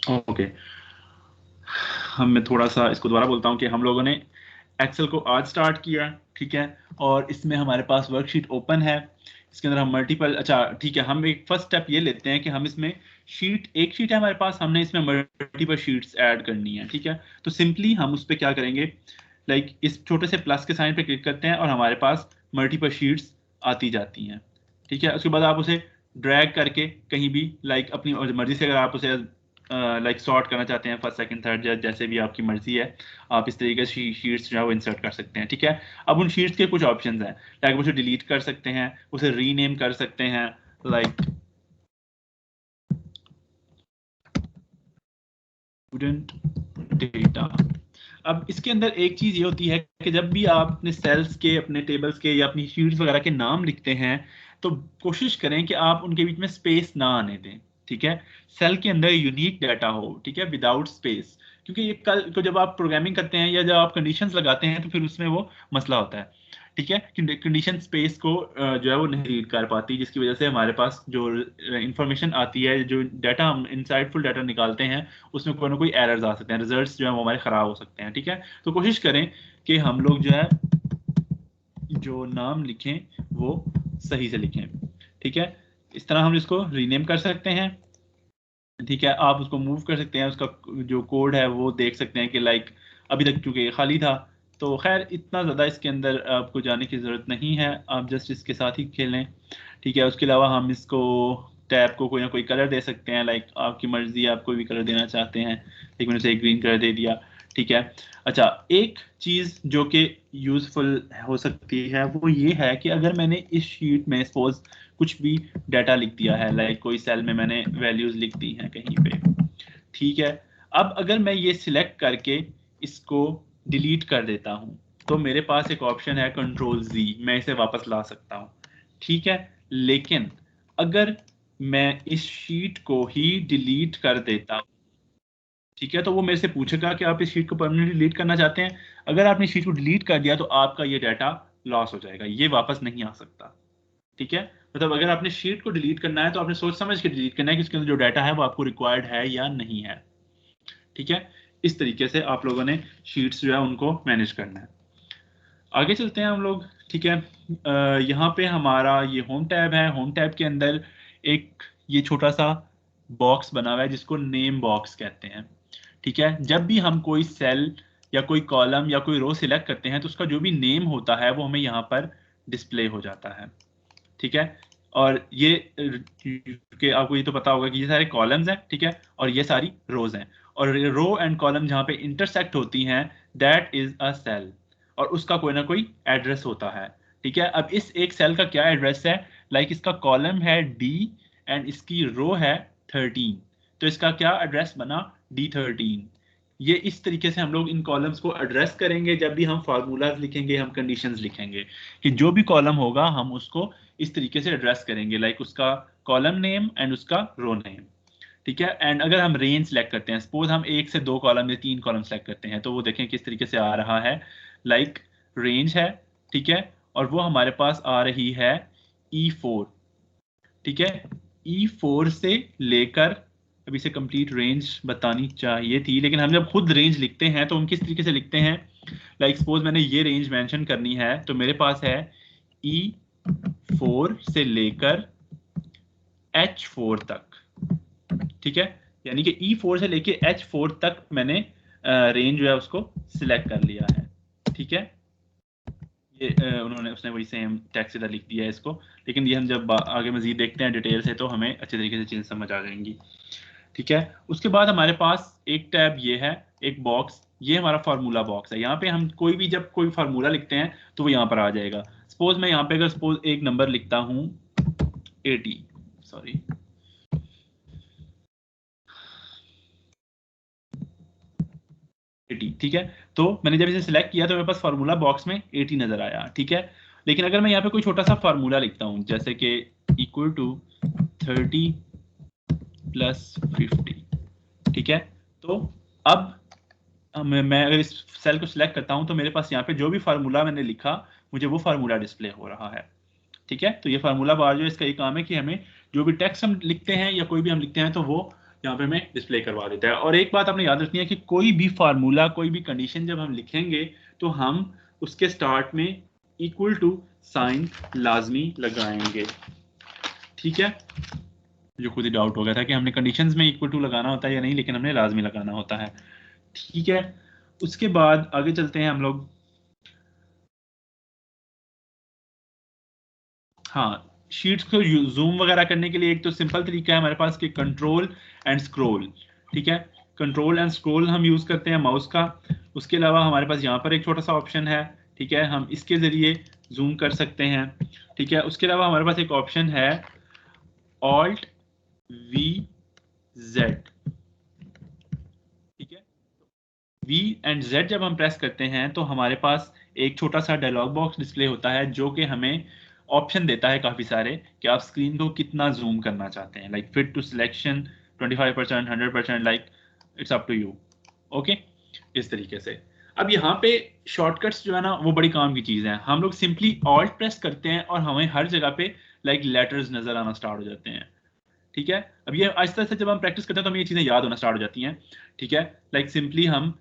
Okay, मैं थोड़ा सा इसको दोबारा बोलता हूँ कि हम लोगों ने एक्सेल को आज स्टार्ट किया, ठीक है, और इसमें हमारे पास वर्कशीट ओपन है। इसके अंदर हम मल्टीपल, अच्छा ठीक है, हम एक फर्स्ट स्टेप ये लेते हैं कि हम इसमें एक शीट है हमारे पास, हमने इसमें मल्टीपल शीट्स ऐड करनी है, ठीक है। तो सिंपली हम उस पर क्या करेंगे, लाइक इस छोटे से प्लस के साइन पे क्लिक करते हैं और हमारे पास मल्टीपल शीट्स आती जाती हैं, ठीक है। उसके बाद आप उसे ड्रैग करके कहीं भी, लाइक अपनी मर्जी से, अगर आप उसे लाइक सॉर्ट करना चाहते हैं फर्स्ट सेकंड थर्ड, जैसे भी आपकी मर्जी है, आप इस तरीके से शीट्स जो है वो इंसर्ट कर सकते हैं, ठीक है। अब उन शीट्स के कुछ ऑप्शंस हैं, लाइक उसे डिलीट कर सकते हैं, उसे रीनेम कर सकते हैं, लाइक स्टूडेंट डेटा। अब इसके अंदर एक चीज ये होती है कि जब भी आप अपने सेल्स के, अपने टेबल्स के या अपनी शीट्स वगैरह के नाम लिखते हैं तो कोशिश करें कि आप उनके बीच में स्पेस ना आने दें, ठीक है। सेल के अंदर यूनिक डाटा हो, ठीक है, विदाउट स्पेस, क्योंकि ये कल को जब आप प्रोग्रामिंग करते हैं या जब आप कंडीशंस लगाते हैं तो फिर उसमें वो मसला होता है, ठीक है। कंडीशन स्पेस को जो है वो नहीं रीड कर पाती, जिसकी वजह से हमारे पास जो इंफॉर्मेशन आती है, जो डाटा हम इनसाइडफुल डाटा निकालते हैं, उसमें कोई ना कोई एरर्स आ सकते हैं, रिजल्ट्स जो है वो हमारे खराब हो सकते हैं, ठीक है। तो कोशिश करें कि हम लोग जो है जो नाम लिखें वो सही से लिखें, ठीक है। इस तरह हम इसको रीनेम कर सकते हैं, ठीक है। आप उसको मूव कर सकते हैं, उसका जो कोड है वो देख सकते हैं कि लाइक अभी तक चूंकि खाली था, तो खैर इतना ज़्यादा इसके अंदर आपको जाने की ज़रूरत नहीं है, आप जस्ट इसके साथ ही खेलें, ठीक है। उसके अलावा हम इसको टैब को कोई ना कोई कलर दे सकते हैं, लाइक आपकी मर्जी, आप कोई भी कलर देना चाहते हैं, लेकिन मैंने उसे एक ग्रीन कलर दे दिया, ठीक है। अच्छा, एक चीज़ जो कि यूज़फुल हो सकती है वो ये है कि अगर मैंने इस शीट में सपोज कुछ भी डाटा लिख दिया है, लाइक कोई सेल में मैंने वैल्यूज लिख दी हैं कहीं पे, ठीक है। अब अगर मैं ये सिलेक्ट करके इसको डिलीट कर देता हूं तो मेरे पास एक ऑप्शन है कंट्रोल जी, मैं इसे वापस ला सकता हूं, ठीक है। लेकिन अगर मैं इस शीट को ही डिलीट कर देता हूं, ठीक है, तो वो मेरे से पूछेगा कि आप इस शीट को परमानेंटली डिलीट करना चाहते हैं। अगर आपने शीट को डिलीट कर दिया तो आपका ये डाटा लॉस हो जाएगा, ये वापस नहीं आ सकता, ठीक है। मतलब अगर आपने शीट को डिलीट करना है तो आपने सोच समझ के डिलीट करना है कि उसके अंदर जो डाटा है वो आपको रिक्वायर्ड है या नहीं है, ठीक है। इस तरीके से आप लोगों ने शीट्स जो है उनको मैनेज करना है। आगे चलते हैं हम लोग, ठीक है। यहाँ पे हमारा ये होम टैब है, होम टैब के अंदर एक ये छोटा सा बॉक्स बना हुआ है जिसको नेम बॉक्स कहते हैं, ठीक है। जब भी हम कोई सेल या कोई कॉलम या कोई रो सिलेक्ट करते हैं तो उसका जो भी नेम होता है वो हमें यहाँ पर डिस्प्ले हो जाता है, ठीक है। और ये कि आपको ये तो पता होगा कि ये सारे कॉलम्स हैं, ठीक है, और ये सारी रोज हैं, और रो एंड कॉलम जहाँ पे इंटरसेक्ट होती हैं दैट इज अ सेल, और उसका कोई ना कोई एड्रेस होता है, ठीक है। अब इस एक सेल का क्या एड्रेस है, लाइक इसका कॉलम है डी एंड इसकी रो है 13, तो इसका क्या एड्रेस बना, D13। ये इस तरीके से हम लोग इन कॉलम्स को एड्रेस करेंगे जब भी हम फार्मूलाज लिखेंगे, हम कंडीशंस लिखेंगे, कि जो भी कॉलम होगा हम उसको इस तरीके से एड्रेस करेंगे, लाइक उसका कॉलम नेम एंड उसका रो नेम, ठीक है। एंड अगर हम रेंज सेलेक्ट करते हैं, सपोज हम एक से दो कॉलम या तीन कॉलम सेलेक्ट करते हैं, तो वो देखें किस तरीके से आ रहा है, लाइक रेंज है, ठीक है, और वो हमारे पास आ रही है E4, ठीक है। E4 से लेकर, अभी से कंप्लीट रेंज बतानी चाहिए थी, लेकिन हम जब खुद रेंज लिखते हैं तो हम किस तरीके से लिखते हैं, लाइक सपोज मैंने ये रेंज मेंशन करनी है तो मेरे पास है E4 से लेकर H4 तक, ठीक है। यानी कि E4 से लेके H4 तक मैंने रेंज जो है उसको सिलेक्ट कर लिया है, ठीक है। ये उसने वही सेम टेक्स्ट इधर लिख दिया है इसको, लेकिन ये हम जब आगे मजीद देखते हैं डिटेल से तो हमें अच्छे तरीके से चीज़ समझ आ जाएंगी, ठीक है। उसके बाद हमारे पास एक टैब ये है, एक बॉक्स, ये हमारा फार्मूला बॉक्स है। यहाँ पे हम कोई भी जब कोई फार्मूला लिखते हैं तो वो यहाँ पर आ जाएगा। सपोज मैं यहाँ पे अगर सपोज एक नंबर लिखता हूँ 80, सॉरी 80, ठीक है। तो मैंने जब इसे सिलेक्ट किया तो मेरे पास फार्मूला बॉक्स में 80 नजर आया, ठीक है। लेकिन अगर मैं यहाँ पे कोई छोटा सा फार्मूला लिखता हूँ जैसे कि इक्वल टू 30 प्लस 50, ठीक है, तो अब मैं अगर इस सेल को सिलेक्ट करता हूं तो मेरे पास यहाँ पे जो भी फार्मूला मैंने लिखा मुझे वो फार्मूला डिस्प्ले हो रहा है, ठीक है। तो ये फार्मूला बार जो है इसका ये काम है कि हमें जो भी टेक्स्ट हम लिखते हैं या कोई भी हम लिखते हैं तो वो यहाँ पे हमें डिस्प्ले करवा देता है। और एक बात आपने याद रखनी है कि कोई भी फार्मूला, कोई भी कंडीशन जब हम लिखेंगे तो हम उसके स्टार्ट में इक्वल टू साइन लाजमी लगाएंगे। ठीक है, जो खुद ही डाउट हो गया था कि हमने कंडीशंस में इक्वल टू लगाना होता है या नहीं, लेकिन हमने लाजमी लगाना होता है। ठीक है, उसके बाद आगे चलते हैं हम लोग। हाँ, शीट्स को जूम वगैरह करने के लिए एक तो सिंपल तरीका है हमारे पास कि कंट्रोल एंड स्क्रॉल। ठीक है, कंट्रोल एंड स्क्रॉल हम यूज करते हैं माउस का। उसके अलावा हमारे पास यहाँ पर एक छोटा सा ऑप्शन है, ठीक है, हम इसके जरिए जूम कर सकते हैं। ठीक है, उसके अलावा हमारे पास एक ऑप्शन है ऑल्ट वी जेड। ठीक है, वी एंड जेड जब हम प्रेस करते हैं तो हमारे पास एक छोटा सा डायलॉग बॉक्स डिस्प्ले होता है जो कि हमें ऑप्शन देता है काफी सारे कि आप स्क्रीन को कितना जूम करना चाहते हैं, like fit to selection 25%, 100%, like it's up to you. Okay, इस तरीके से। अब यहाँ पे शॉर्टकट्स जो है ना वो बड़ी काम की चीज है। हम लोग सिंपली ऑल्ट प्रेस करते हैं और हमें हर जगह पे लाइक लेटर्स नजर आना स्टार्ट हो जाते हैं। ठीक है, अब ये आहिस्ता आहिस्ता जब हम प्रैक्टिस करते हैं तो हमें ये चीजें याद होना स्टार्ट हो जाती हैं। ठीक है, लाइक सिंपली हम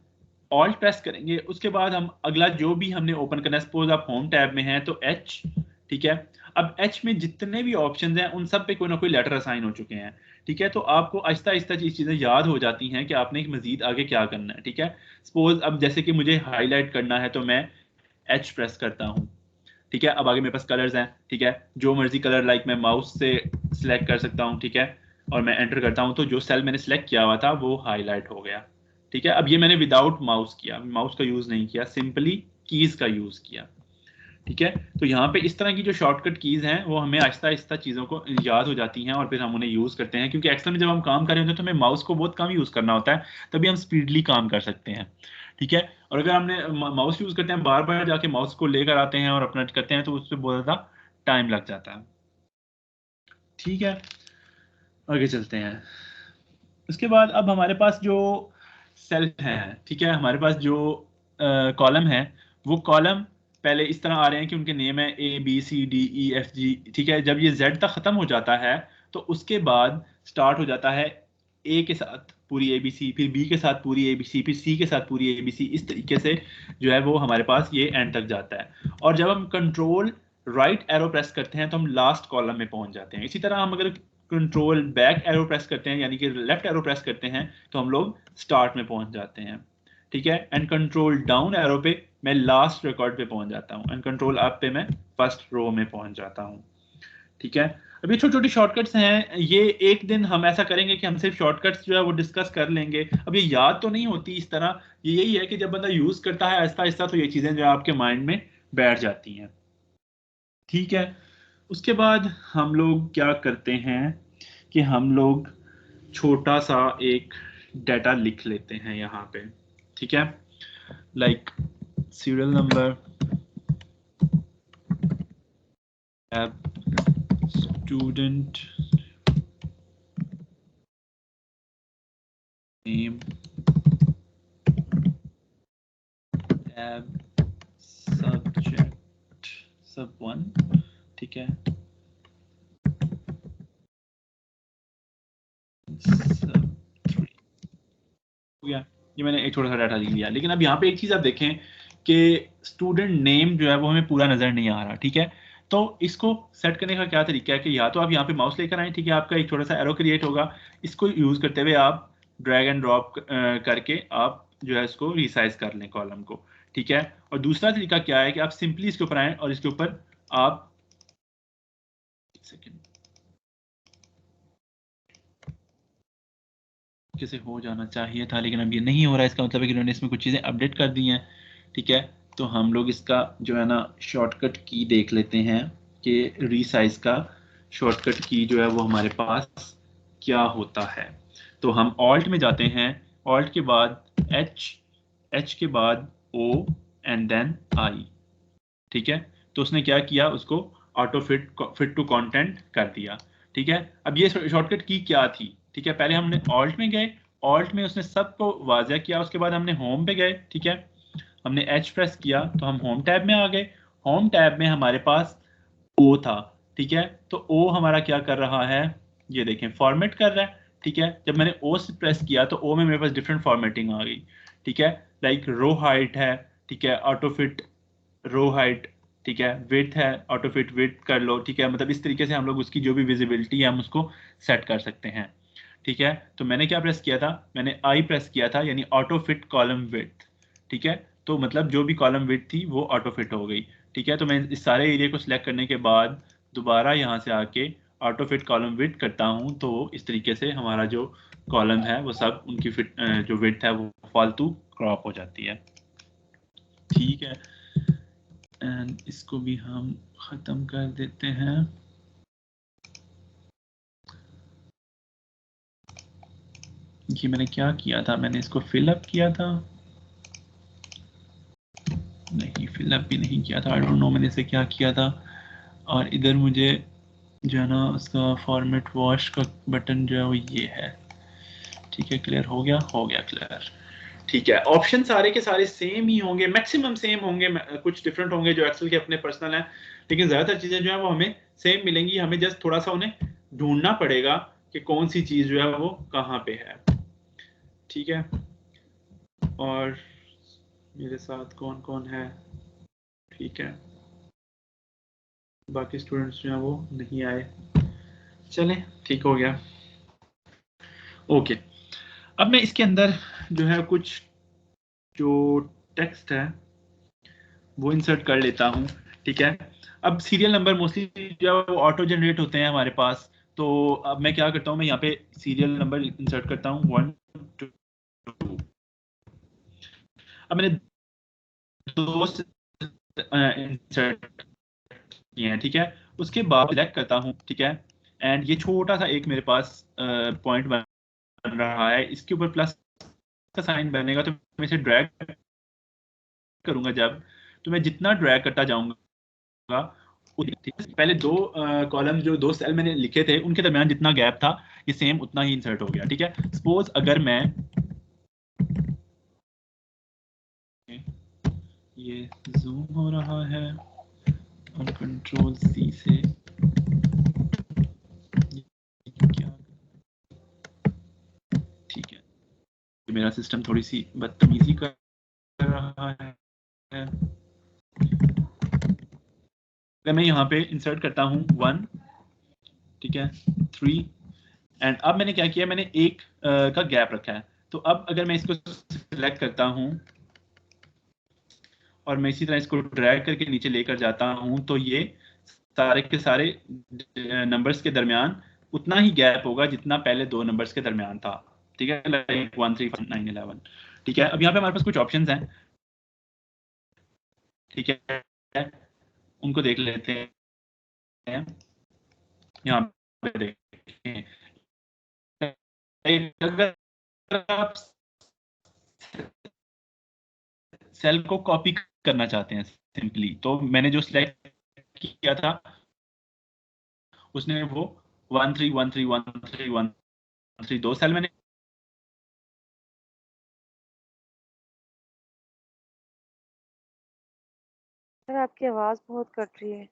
ऑल्ट प्रेस करेंगे, उसके बाद हम अगला जो भी हमने ओपन करना है, सपोज आप होम टैब में हैं तो एच। ठीक है, अब एच में जितने भी ऑप्शंस हैं उन सब पे कोई ना कोई लेटर असाइन हो चुके हैं। ठीक है, तो आपको आहिस्ता आहिस्ता ये चीजें याद हो जाती हैं कि आपने मजीद आगे क्या करना है। ठीक है, सपोज अब जैसे कि मुझे हाईलाइट करना है तो मैं एच प्रेस करता हूँ। ठीक है, अब आगे मेरे पास कलर्स हैं। ठीक है, जो मर्जी कलर लाइक मैं माउस से सिलेक्ट कर सकता हूँ। ठीक है, और मैं एंटर करता हूँ तो जो सेल मैंने सिलेक्ट किया हुआ था वो हाईलाइट हो गया। ठीक है, अब ये मैंने विदाउट माउस किया, माउस का यूज नहीं किया, सिंपली कीज का यूज किया। ठीक है, तो यहाँ पे इस तरह की जो शॉर्टकट कीज हैं वो हमें आहिस्ता आहिस्ता चीज़ों को याद हो जाती हैं और फिर हम उन्हें यूज़ करते हैं, क्योंकि एक्सेल में जब हम काम कर रहे होते हैं तो हमें माउस को बहुत कम यूज़ करना होता है, तभी हम स्पीडली काम कर सकते हैं। ठीक है, और अगर हमने माउस यूज़ करते हैं, बार बार जाके माउस को लेकर आते हैं और अपना करते हैं तो उस पर बहुत ज़्यादा टाइम लग जाता है। ठीक है, आगे चलते हैं। उसके बाद अब हमारे पास जो सेल है, ठीक है, हमारे पास जो कॉलम है, वो कॉलम पहले इस तरह आ रहे हैं कि उनके नेम है ABCDEFG। ठीक है, जब ये Z तक खत्म हो जाता है तो उसके बाद स्टार्ट हो जाता है A के साथ पूरी ABC, फिर B के साथ पूरी ABC, फिर C के साथ पूरी ABC। इस तरीके से जो है वो हमारे पास ये एंड तक जाता है। और जब हम कंट्रोल राइट एरो प्रेस करते हैं तो हम लास्ट कॉलम में पहुंच जाते हैं। इसी तरह हम अगर कंट्रोल बैक एरो प्रेस करते हैं, यानी कि लेफ्ट एरो प्रेस करते हैं, तो हम लोग स्टार्ट में पहुंच जाते हैं। ठीक है, एंड कंट्रोल डाउन एरो पे मैं लास्ट रिकॉर्ड पे पहुंच जाता हूँ, एंड कंट्रोल अप पे मैं फर्स्ट रो में पहुंच जाता हूँ। ठीक है, अभी छोटी छोटी शॉर्टकट्स हैं, ये एक दिन हम ऐसा करेंगे कि हम सिर्फ शॉर्टकट्स जो है वो डिस्कस कर लेंगे। अब ये याद तो नहीं होती इस तरह, ये यही है कि जब बंदा यूज करता है आहिस्ता आहिस्ता तो ये चीजें जो है आपके माइंड में बैठ जाती हैं। ठीक है, उसके बाद हम लोग क्या करते हैं कि हम लोग छोटा सा एक डाटा लिख लेते हैं यहाँ पे। ठीक है, like serial number, student name, subject सब 1। ठीक है, सब 3 हो गया। ये मैंने एक छोटा सा डाटा लिख लिया, लेकिन अब यहाँ पे एक चीज आप देखें कि स्टूडेंट नेम जो है वो हमें पूरा नजर नहीं आ रहा। ठीक है, तो इसको सेट करने का क्या तरीका है कि या तो आप यहाँ पे माउस लेकर आए, ठीक है, आपका एक छोटा सा एरो क्रिएट होगा, इसको यूज करते हुए आप ड्रैग एंड ड्रॉप करके आप जो है इसको रिसाइज कर लें कॉलम को। ठीक है, और दूसरा तरीका क्या है कि आप सिंपली इसके ऊपर आए और इसके ऊपर आप सेकेंड कैसे हो जाना चाहिए था, लेकिन अब ये नहीं हो रहा है, इसका मतलब है कि उन्होंने इसमें कुछ चीज़ें अपडेट कर दी हैं। ठीक है, तो हम लोग इसका जो है ना शॉर्टकट की देख लेते हैं कि रीसाइज का शॉर्टकट की जो है वो हमारे पास क्या होता है। तो हम ऑल्ट में जाते हैं, ऑल्ट के बाद एच, एच के बाद ओ एंड देन आई। ठीक है, तो उसने क्या किया, उसको ऑटो फिट टू कंटेंट कर दिया। ठीक है, अब ये शॉर्टकट की क्या थी। ठीक है, पहले हमने ऑल्ट में गए, ऑल्ट में उसने सबको वाज़ा किया, उसके बाद हमने होम पे गए। ठीक है, हमने एच प्रेस किया तो हम होम टैब में आ गए। होम टैब में हमारे पास ओ था। ठीक है, तो ओ हमारा क्या कर रहा है, ये देखें फॉर्मेट कर रहा है ठीक है। जब मैंने ओ से प्रेस किया तो ओ में मेरे पास डिफरेंट फॉर्मेटिंग आ गई, ठीक है। लाइक रो हाइट है, ठीक है, ऑटो फिट रो हाइट, ठीक है, विड्थ है, ऑटो फिट विड्थ कर लो, ठीक है। मतलब इस तरीके से हम लोग उसकी जो भी विजिबिलिटी है हम उसको सेट कर सकते हैं, ठीक है। तो मैंने क्या प्रेस किया था, मैंने आई प्रेस किया था, यानी ऑटो फिट कॉलम विड्थ, ठीक है। तो मतलब जो भी कॉलम विड्थ थी वो ऑटो फिट हो गई, ठीक है। तो मैं इस सारे एरिया को सिलेक्ट करने के बाद दोबारा यहाँ से आके ऑटो फिट कॉलम विड्थ करता हूँ, तो इस तरीके से हमारा जो कॉलम है वो सब उनकी फिट जो विड्थ है वो फालतू क्रॉप हो जाती है, ठीक है। एंड इसको भी हम ख़त्म कर देते हैं। ये मैंने क्या किया था, मैंने इसको फिलअप किया था, नहीं फिलअप भी नहीं किया था, आई डोंट नो मैंने इसे क्या किया था। और इधर मुझे जो है ना उसका फॉर्मेट वॉश का बटन जो है वो ये है, ठीक है। क्लियर हो गया क्लियर, ठीक है। ऑप्शन सारे के सारे सेम ही होंगे, मैक्सिमम सेम होंगे, कुछ डिफरेंट होंगे जो एक्सेल के अपने पर्सनल हैं, लेकिन ज़्यादातर चीज़ें जो है वो हमें सेम मिलेंगी। हमें जस्ट थोड़ा सा उन्हें ढूंढना पड़ेगा कि कौन सी चीज़ जो है वो कहाँ पे है, ठीक है। और मेरे साथ कौन कौन है, ठीक है, बाकी स्टूडेंट्स जो हैं वो नहीं आए, चलें ठीक हो गया, ओके। अब मैं इसके अंदर जो है कुछ जो टेक्स्ट है वो इंसर्ट कर लेता हूँ, ठीक है। अब सीरियल नंबर मोस्टली जो है वो ऑटो जनरेट होते हैं हमारे पास, तो अब मैं क्या करता हूँ, मैं यहाँ पे सीरियल नंबर इंसर्ट करता हूँ 1 2। अब मैंने दो इंसर्ट किए हैं, ठीक है। उसके बाद सिलेक्ट करता हूँ, ठीक है। एंड ये छोटा सा एक मेरे पास पॉइंट बन रहा है, इसके ऊपर प्लस का साइन बनेगा, तो मैं इसे ड्रैग करूंगा जब, तो मैं जितना ड्रैग करता जाऊंगा पहले दो कॉलम जो दो सेल मैंने लिखे थे उनके दरमियान जितना गैप था ये सेम उतना ही इंसर्ट हो गया, ठीक है। सपोज अगर मैं ये जूम हो रहा है और कंट्रोल सी से क्या, ठीक है, मेरा सिस्टम थोड़ी सी बदतमीजी कर रहा है। मैं यहाँ पे इंसर्ट करता हूँ 1, ठीक है, 3, एंड अब मैंने क्या किया, मैंने एक का गैप रखा है। तो अब अगर मैं इसको सिलेक्ट करता हूँ और मैं इसी तरह इसको ड्रैग करके नीचे लेकर जाता हूँ, तो ये सारे के सारे नंबर्स के दरमियान उतना ही गैप होगा जितना पहले दो नंबर्स के दरमियान था, ठीक है, लाइक 1 3 5 9 11, ठीक है। अब यहाँ पे हमारे पास कुछ ऑप्शंस हैं, ठीक है, उनको देख लेते हैं। यहाँ पे देखें, अगर आप सेल को कॉपी करना चाहते हैं सिंपली, तो मैंने जो सिलेक्ट किया था उसने वो 1 3 1 3 1 3 1 3 दो सेल मैंने, सर आपकी आवाज बहुत कट रही है।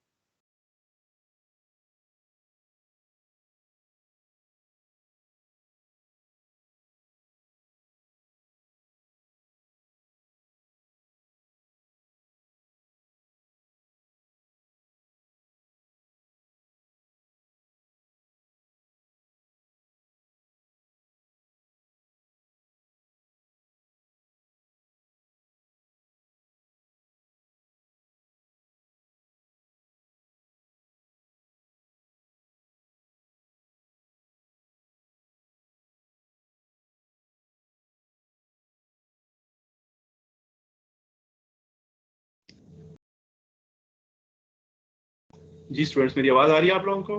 जी स्टूडेंट्स मेरी आवाज आ रही है आप लोगों को?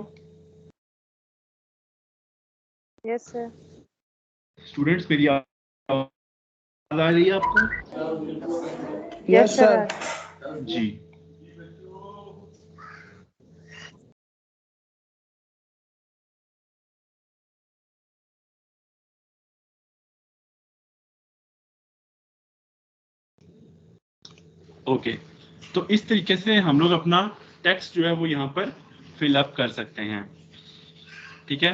Yes sir. स्टूडेंट्स मेरी आवाज आ रही है आपको? Yes sir. जी ओके, तो इस तरीके से हम लोग अपना टेक्स्ट जो है वो यहाँ पर फिल अप कर सकते हैं, ठीक है।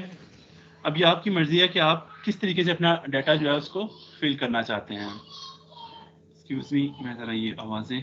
अब ये आपकी मर्जी है कि आप किस तरीके से अपना डाटा जो है उसको फिल करना चाहते हैं। एक्सक्यूज मी, मैं जरा ये आवाजें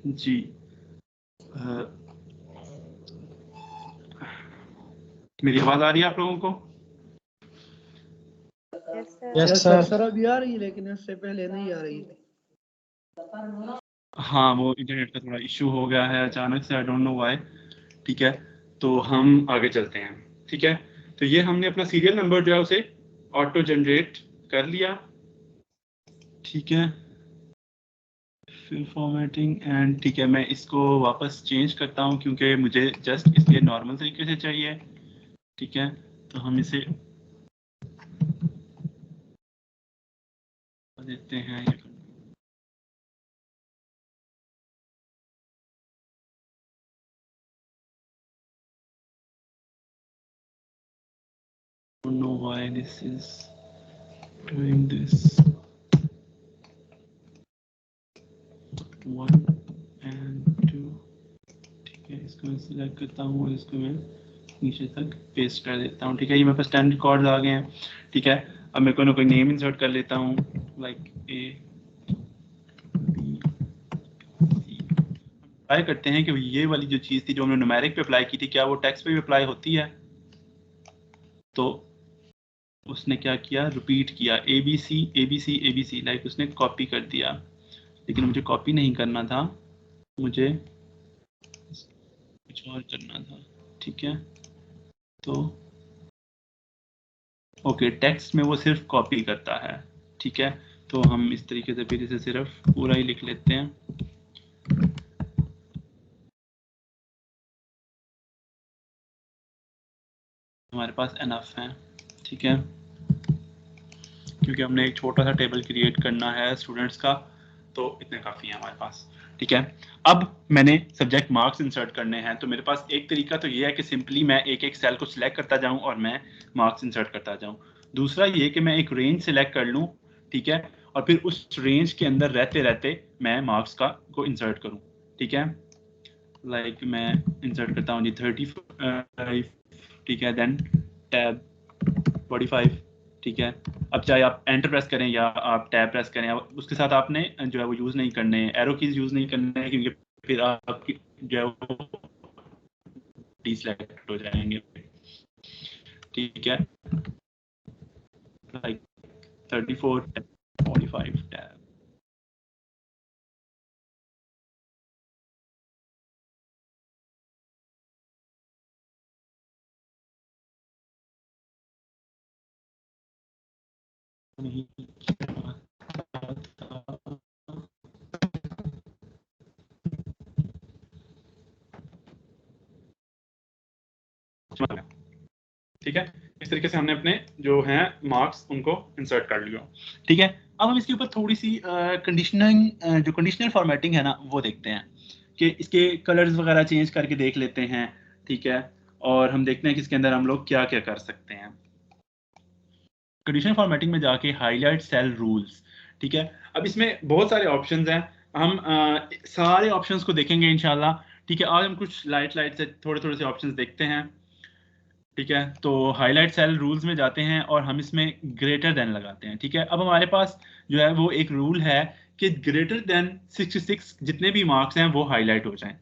जी मेरी आवाज आ रही है आप लोगों को? Yes sir. सर अभी आ रही है लेकिन इससे पहले नहीं आ रही थी। हाँ, वो इंटरनेट का थोड़ा इशू हो गया है अचानक से, आई डोंट नो व्हाई। ठीक है, तो हम आगे चलते हैं। ठीक है, तो ये हमने अपना सीरियल नंबर जो है उसे ऑटो जनरेट कर लिया। ठीक है, फिर फॉर्मेटिंग एंड ठीक है, मैं इसको वापस चेंज करता हूँ क्योंकि मुझे जस्ट इसके नॉर्मल तरीके से चाहिए। ठीक है, तो हम इसे देते हैं। I don't know why this is doing this. 1 and 2। ठीक है, इसको मैं सिलेक्ट करता हूँ और इसको मैं नीचे तक पेस्ट कर देता हूँ। ठीक है, ये मेरे पास 10 रिकॉर्ड्स आ गए हैं। ठीक है, अब मैं कोई ना कोई नेम इंसर्ट कर लेता हूँ, लाइक ए ट्राई करते हैं कि ये वाली जो चीज़ थी जो हमने न्यूमेरिक पे अप्लाई की थी, क्या वो टेक्स्ट पे भी अप्लाई होती है। तो उसने क्या किया, रिपीट किया ABC ABC ABC, लाइक उसने कॉपी कर दिया, लेकिन मुझे कॉपी नहीं करना था, मुझे कुछ और करना था। ठीक है, तो ओके, टेक्स्ट में वो सिर्फ कॉपी करता है। ठीक है, तो हम इस तरीके से फिर इसे सिर्फ पूरा ही लिख लेते हैं। हमारे पास एनफ है। ठीक है, क्योंकि हमने एक छोटा सा टेबल क्रिएट करना है स्टूडेंट्स का, तो इतने काफ़ी हैं हमारे पास। ठीक है, अब मैंने सब्जेक्ट मार्क्स इंसर्ट करने हैं, तो मेरे पास एक तरीका तो ये है कि सिंपली मैं एक एक सेल को सिलेक्ट करता जाऊं और मैं मार्क्स इंसर्ट करता जाऊं। दूसरा ये कि मैं एक रेंज सिलेक्ट कर लूं, ठीक है, और फिर उस रेंज के अंदर रहते रहते मैं मार्क्स को इंसर्ट करूं। ठीक है, लाइक मैं इंसर्ट करता हूँ जी 35। ठीक है, देन टैब 45। ठीक है, अब चाहे आप एंटर प्रेस करें या आप टैब प्रेस करें, उसके साथ आपने जो है वो यूज़ नहीं करने, एरो कीज यूज़ नहीं करने, क्योंकि फिर आपकी जो है वो डिसेलेक्ट हो जाएंगे। ठीक है, लाइक 34 45 टैब। नहीं, ठीक है, इस तरीके से हमने अपने जो हैं मार्क्स उनको इंसर्ट कर लिया। ठीक है, अब हम इसके ऊपर थोड़ी सी कंडीशनिंग जो कंडीशनल फॉर्मेटिंग है ना वो देखते हैं कि इसके कलर्स वगैरह चेंज करके देख लेते हैं। ठीक है, और हम देखते हैं कि इसके अंदर हम लोग क्या क्या कर सकते हैं। कंडीशनल फॉर्मेटिंग में जाके हाईलाइट सेल रूल्स। ठीक है, अब इसमें बहुत सारे ऑप्शंस हैं, हम सारे ऑप्शंस को देखेंगे इंशाल्लाह। ठीक है, आज हम कुछ लाइट से थोड़े थोड़े से ऑप्शंस देखते हैं। ठीक है, तो हाईलाइट सेल रूल्स में जाते हैं और हम इसमें ग्रेटर देन लगाते हैं। ठीक है, अब हमारे पास जो है वो एक रूल है कि ग्रेटर देन 66 जितने भी मार्क्स हैं वो हाईलाइट हो जाएं।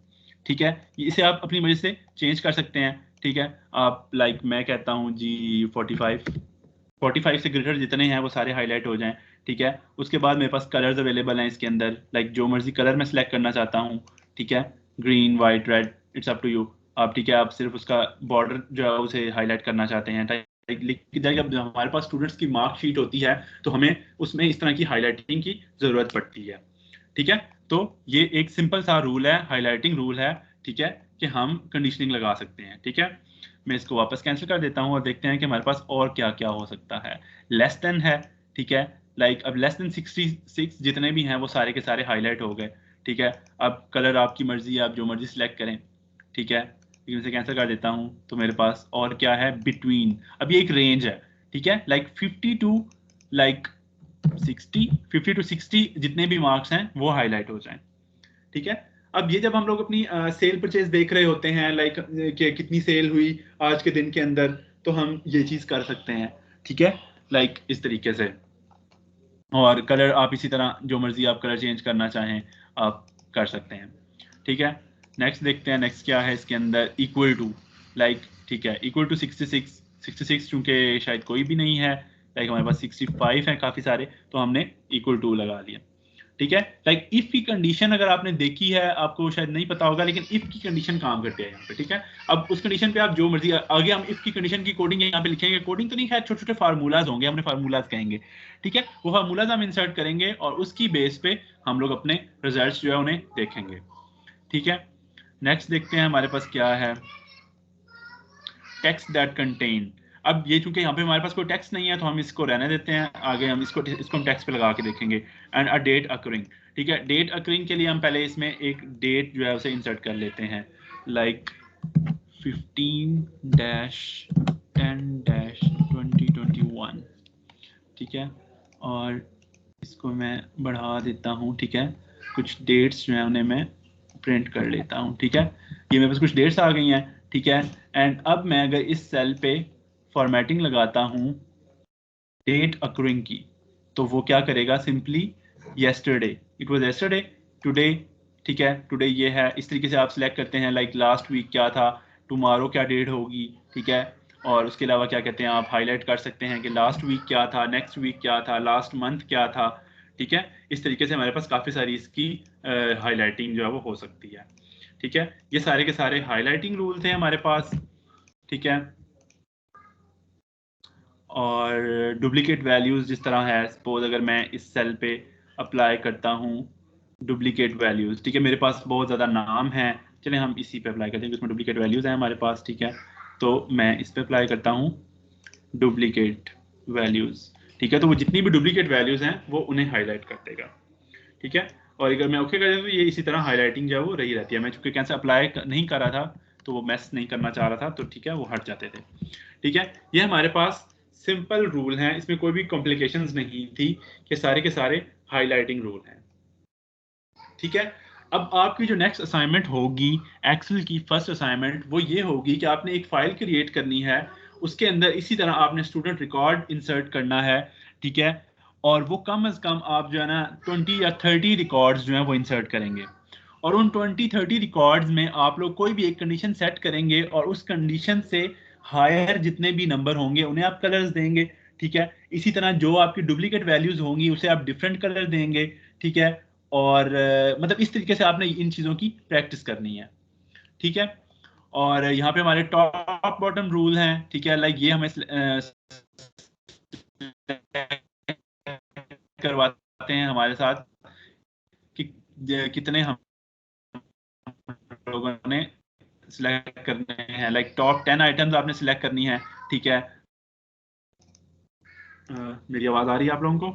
ठीक है, इसे आप अपनी मर्जी से चेंज कर सकते हैं। ठीक है, आप लाइक मैं कहता हूँ जी 45 से ग्रेटर जितने हैं वो सारे हाईलाइट हो जाएं। ठीक है, उसके बाद मेरे पास कलर्स अवेलेबल हैं इसके अंदर, लाइक जो मर्जी कलर मैं सिलेक्ट करना चाहता हूँ। ठीक है, green white red it's up to you आप, ठीक है, आप सिर्फ उसका बॉर्डर जो है उसे हाईलाइट करना चाहते हैं। लेकिन जब हमारे पास स्टूडेंट्स की मार्कशीट होती है तो हमें उसमें इस तरह की हाईलाइटिंग की जरूरत पड़ती है, ठीक है। तो ये एक सिंपल सा रूल है, हाईलाइटिंग रूल है, ठीक है, कि हम कंडीशनिंग लगा सकते हैं, ठीक है। मैं इसको वापस कैंसिल कर देता हूँ और देखते हैं कि हमारे पास और क्या क्या हो सकता है। लेस देन है, ठीक है, लाइक अब लेस देन 66 जितने भी हैं वो सारे के सारे हाईलाइट हो गए, ठीक है। अब कलर आपकी मर्जी, आप जो मर्जी सिलेक्ट करें, ठीक है, लेकिन इसे कैंसिल कर देता हूँ। तो मेरे पास और क्या है, बिटवीन, अब ये एक रेंज है, ठीक है, लाइक 50 टू लाइक 50 टू 60 जितने भी मार्क्स हैं वो हाईलाइट हो जाएं, ठीक है। अब ये जब हम लोग अपनी सेल परचेज देख रहे होते हैं, लाइक कि कितनी सेल हुई आज के दिन के अंदर, तो हम ये चीज कर सकते हैं, ठीक है, लाइक इस तरीके से। और कलर आप इसी तरह जो मर्जी आप कलर चेंज करना चाहें आप कर सकते हैं, ठीक है। नेक्स्ट देखते हैं, नेक्स्ट क्या है इसके अंदर, इक्वल टू, लाइक, ठीक है, इक्वल टू 66 चूंकि शायद कोई भी नहीं है, लाइक हमारे पास 65 है काफी सारे, तो हमने इक्वल टू लगा लिया, ठीक है। लाइक इफ की कंडीशन अगर आपने देखी है, आपको शायद नहीं पता होगा, लेकिन इफ की कंडीशन काम करती है यहाँ पे, ठीक है। अब उस कंडीशन पे आप जो मर्जी, आगे हम इफ की कंडीशन की कोडिंग यहाँ पे लिखेंगे, कोडिंग तो नहीं है, छोटे छोटे फार्मूलाज होंगे, हमने फार्मूलाज कहेंगे, ठीक है। वो फार्मूलाज हम इंसर्ट करेंगे और उसकी बेस पे हम लोग अपने रिजल्ट्स जो है उन्हें देखेंगे, ठीक है। नेक्स्ट देखते हैं हमारे पास क्या है, टेक्स्ट दैट कंटेन। अब ये चूंकि यहाँ पे हमारे पास कोई टेक्स्ट नहीं है तो हम इसको रहने देते हैं, आगे हम इसको हम टेक्स्ट पे लगा के देखेंगे। एंड अ डेट अकरिंग, ठीक है, डेट अकरिंग के लिए हम पहले इसमें एक डेट जो है उसे इंसर्ट कर लेते हैं, लाइक 15-10-2021, ठीक है। और इसको मैं बढ़ा देता हूँ, ठीक है, कुछ डेट्स जो है उन्हें मैं प्रिंट कर लेता हूँ, ठीक है। ये मेरे पास कुछ डेट्स आ गई हैं, ठीक है। एंड अब मैं अगर इस सेल पे फॉर्मेटिंग लगाता हूँ डेट अकरिंग की, तो वो क्या करेगा, simply yesterday, it was yesterday, today, ठीक है, टुडे ये है, इस तरीके से आप सिलेक्ट करते हैं, लाइक लास्ट वीक क्या था, टुमारो क्या डेट होगी, ठीक है। और उसके अलावा क्या कहते हैं, आप हाईलाइट कर सकते हैं कि लास्ट वीक क्या था, नेक्स्ट वीक क्या था, लास्ट मंथ क्या था, ठीक है। इस तरीके से हमारे पास काफ़ी सारी इसकी हाईलाइटिंग जो है वो हो सकती है, ठीक है। ये सारे के सारे हाईलाइटिंग रूल थे हमारे पास, ठीक है। और डुप्लीकेट वैल्यूज जिस तरह है, सपोज अगर मैं इस सेल पे अप्लाई करता हूँ डुप्लीकेट वैल्यूज, ठीक है, मेरे पास बहुत ज़्यादा नाम है, चलिए हम इसी पे अप्लाई करते हैं, उसमें डुप्लीकेट वैल्यूज हैं हमारे पास, ठीक है। तो मैं इस पे अप्लाई करता हूँ डुप्लीकेट वैल्यूज, ठीक है। तो वो जितनी भी डुप्लीकेट वैल्यूज हैं वो उन्हें हाईलाइट कर देगा, ठीक है। और अगर मैं ओके कर देता तो ये इसी तरह हाईलाइटिंग जो है वो रही रहती है। मैं चूंकि कैसे अप्लाई नहीं कर रहा था तो वो मैस नहीं करना चाह रहा था, तो ठीक है वो हट जाते थे, ठीक है। ये हमारे पास सिंपल रूल हैं, इसमें कोई भी कॉम्प्लिकेशंस नहीं थी, कि सारे के सारे हाईलाइटिंग रूल हैं, ठीक है। अब आपकी जो नेक्स्ट असाइनमेंट होगी एक्सेल की, फर्स्ट असाइनमेंट वो ये होगी कि आपने एक फाइल क्रिएट करनी है, उसके अंदर इसी तरह आपने स्टूडेंट रिकॉर्ड इंसर्ट करना है, ठीक है। और वो कम अज कम आप जो है ना 20 या 30 रिकॉर्ड्स जो हैं वो इंसर्ट करेंगे, और उन 20-30 रिकॉर्ड्स में आप लोग कोई भी एक कंडीशन सेट करेंगे और उस कंडीशन से हायर जितने भी नंबर होंगे उन्हें आप कलर्स देंगे, ठीक है। इसी तरह जो आपकी डुप्लीकेट वैल्यूज होंगी उसे आप डिफरेंट कलर देंगे, ठीक है। और मतलब इस तरीके से आपने इन चीज़ों की प्रैक्टिस करनी है, ठीक है। और यहाँ पे हमारे टॉप बॉटम रूल हैं, ठीक है, लाइक ये हमें करवाते हैं हमारे साथ कि कितने हम लोगों ने सिलेक्ट करने हैं, लाइक टॉप 10 आइटम्स आपने सिलेक्ट करनी है, ठीक है। मेरी आवाज आ रही है आप लोगों को?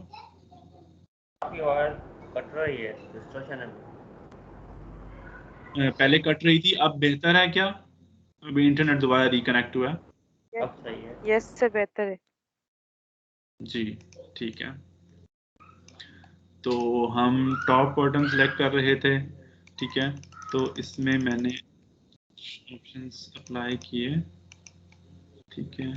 आपकी आवाज कट रही है, डिस्टॉर्शन है। पहले कट रही थी, अब बेहतर है क्या? अभी इंटरनेट दोबारा रिकनेक्ट हुआ है। अब सही है। यस सर, बेहतर है जी, ठीक है। तो हम टॉप बॉटम सिलेक्ट कर रहे थे, ठीक है। तो इसमें मैंने ऑप्शंस अप्लाई किए, ठीक है।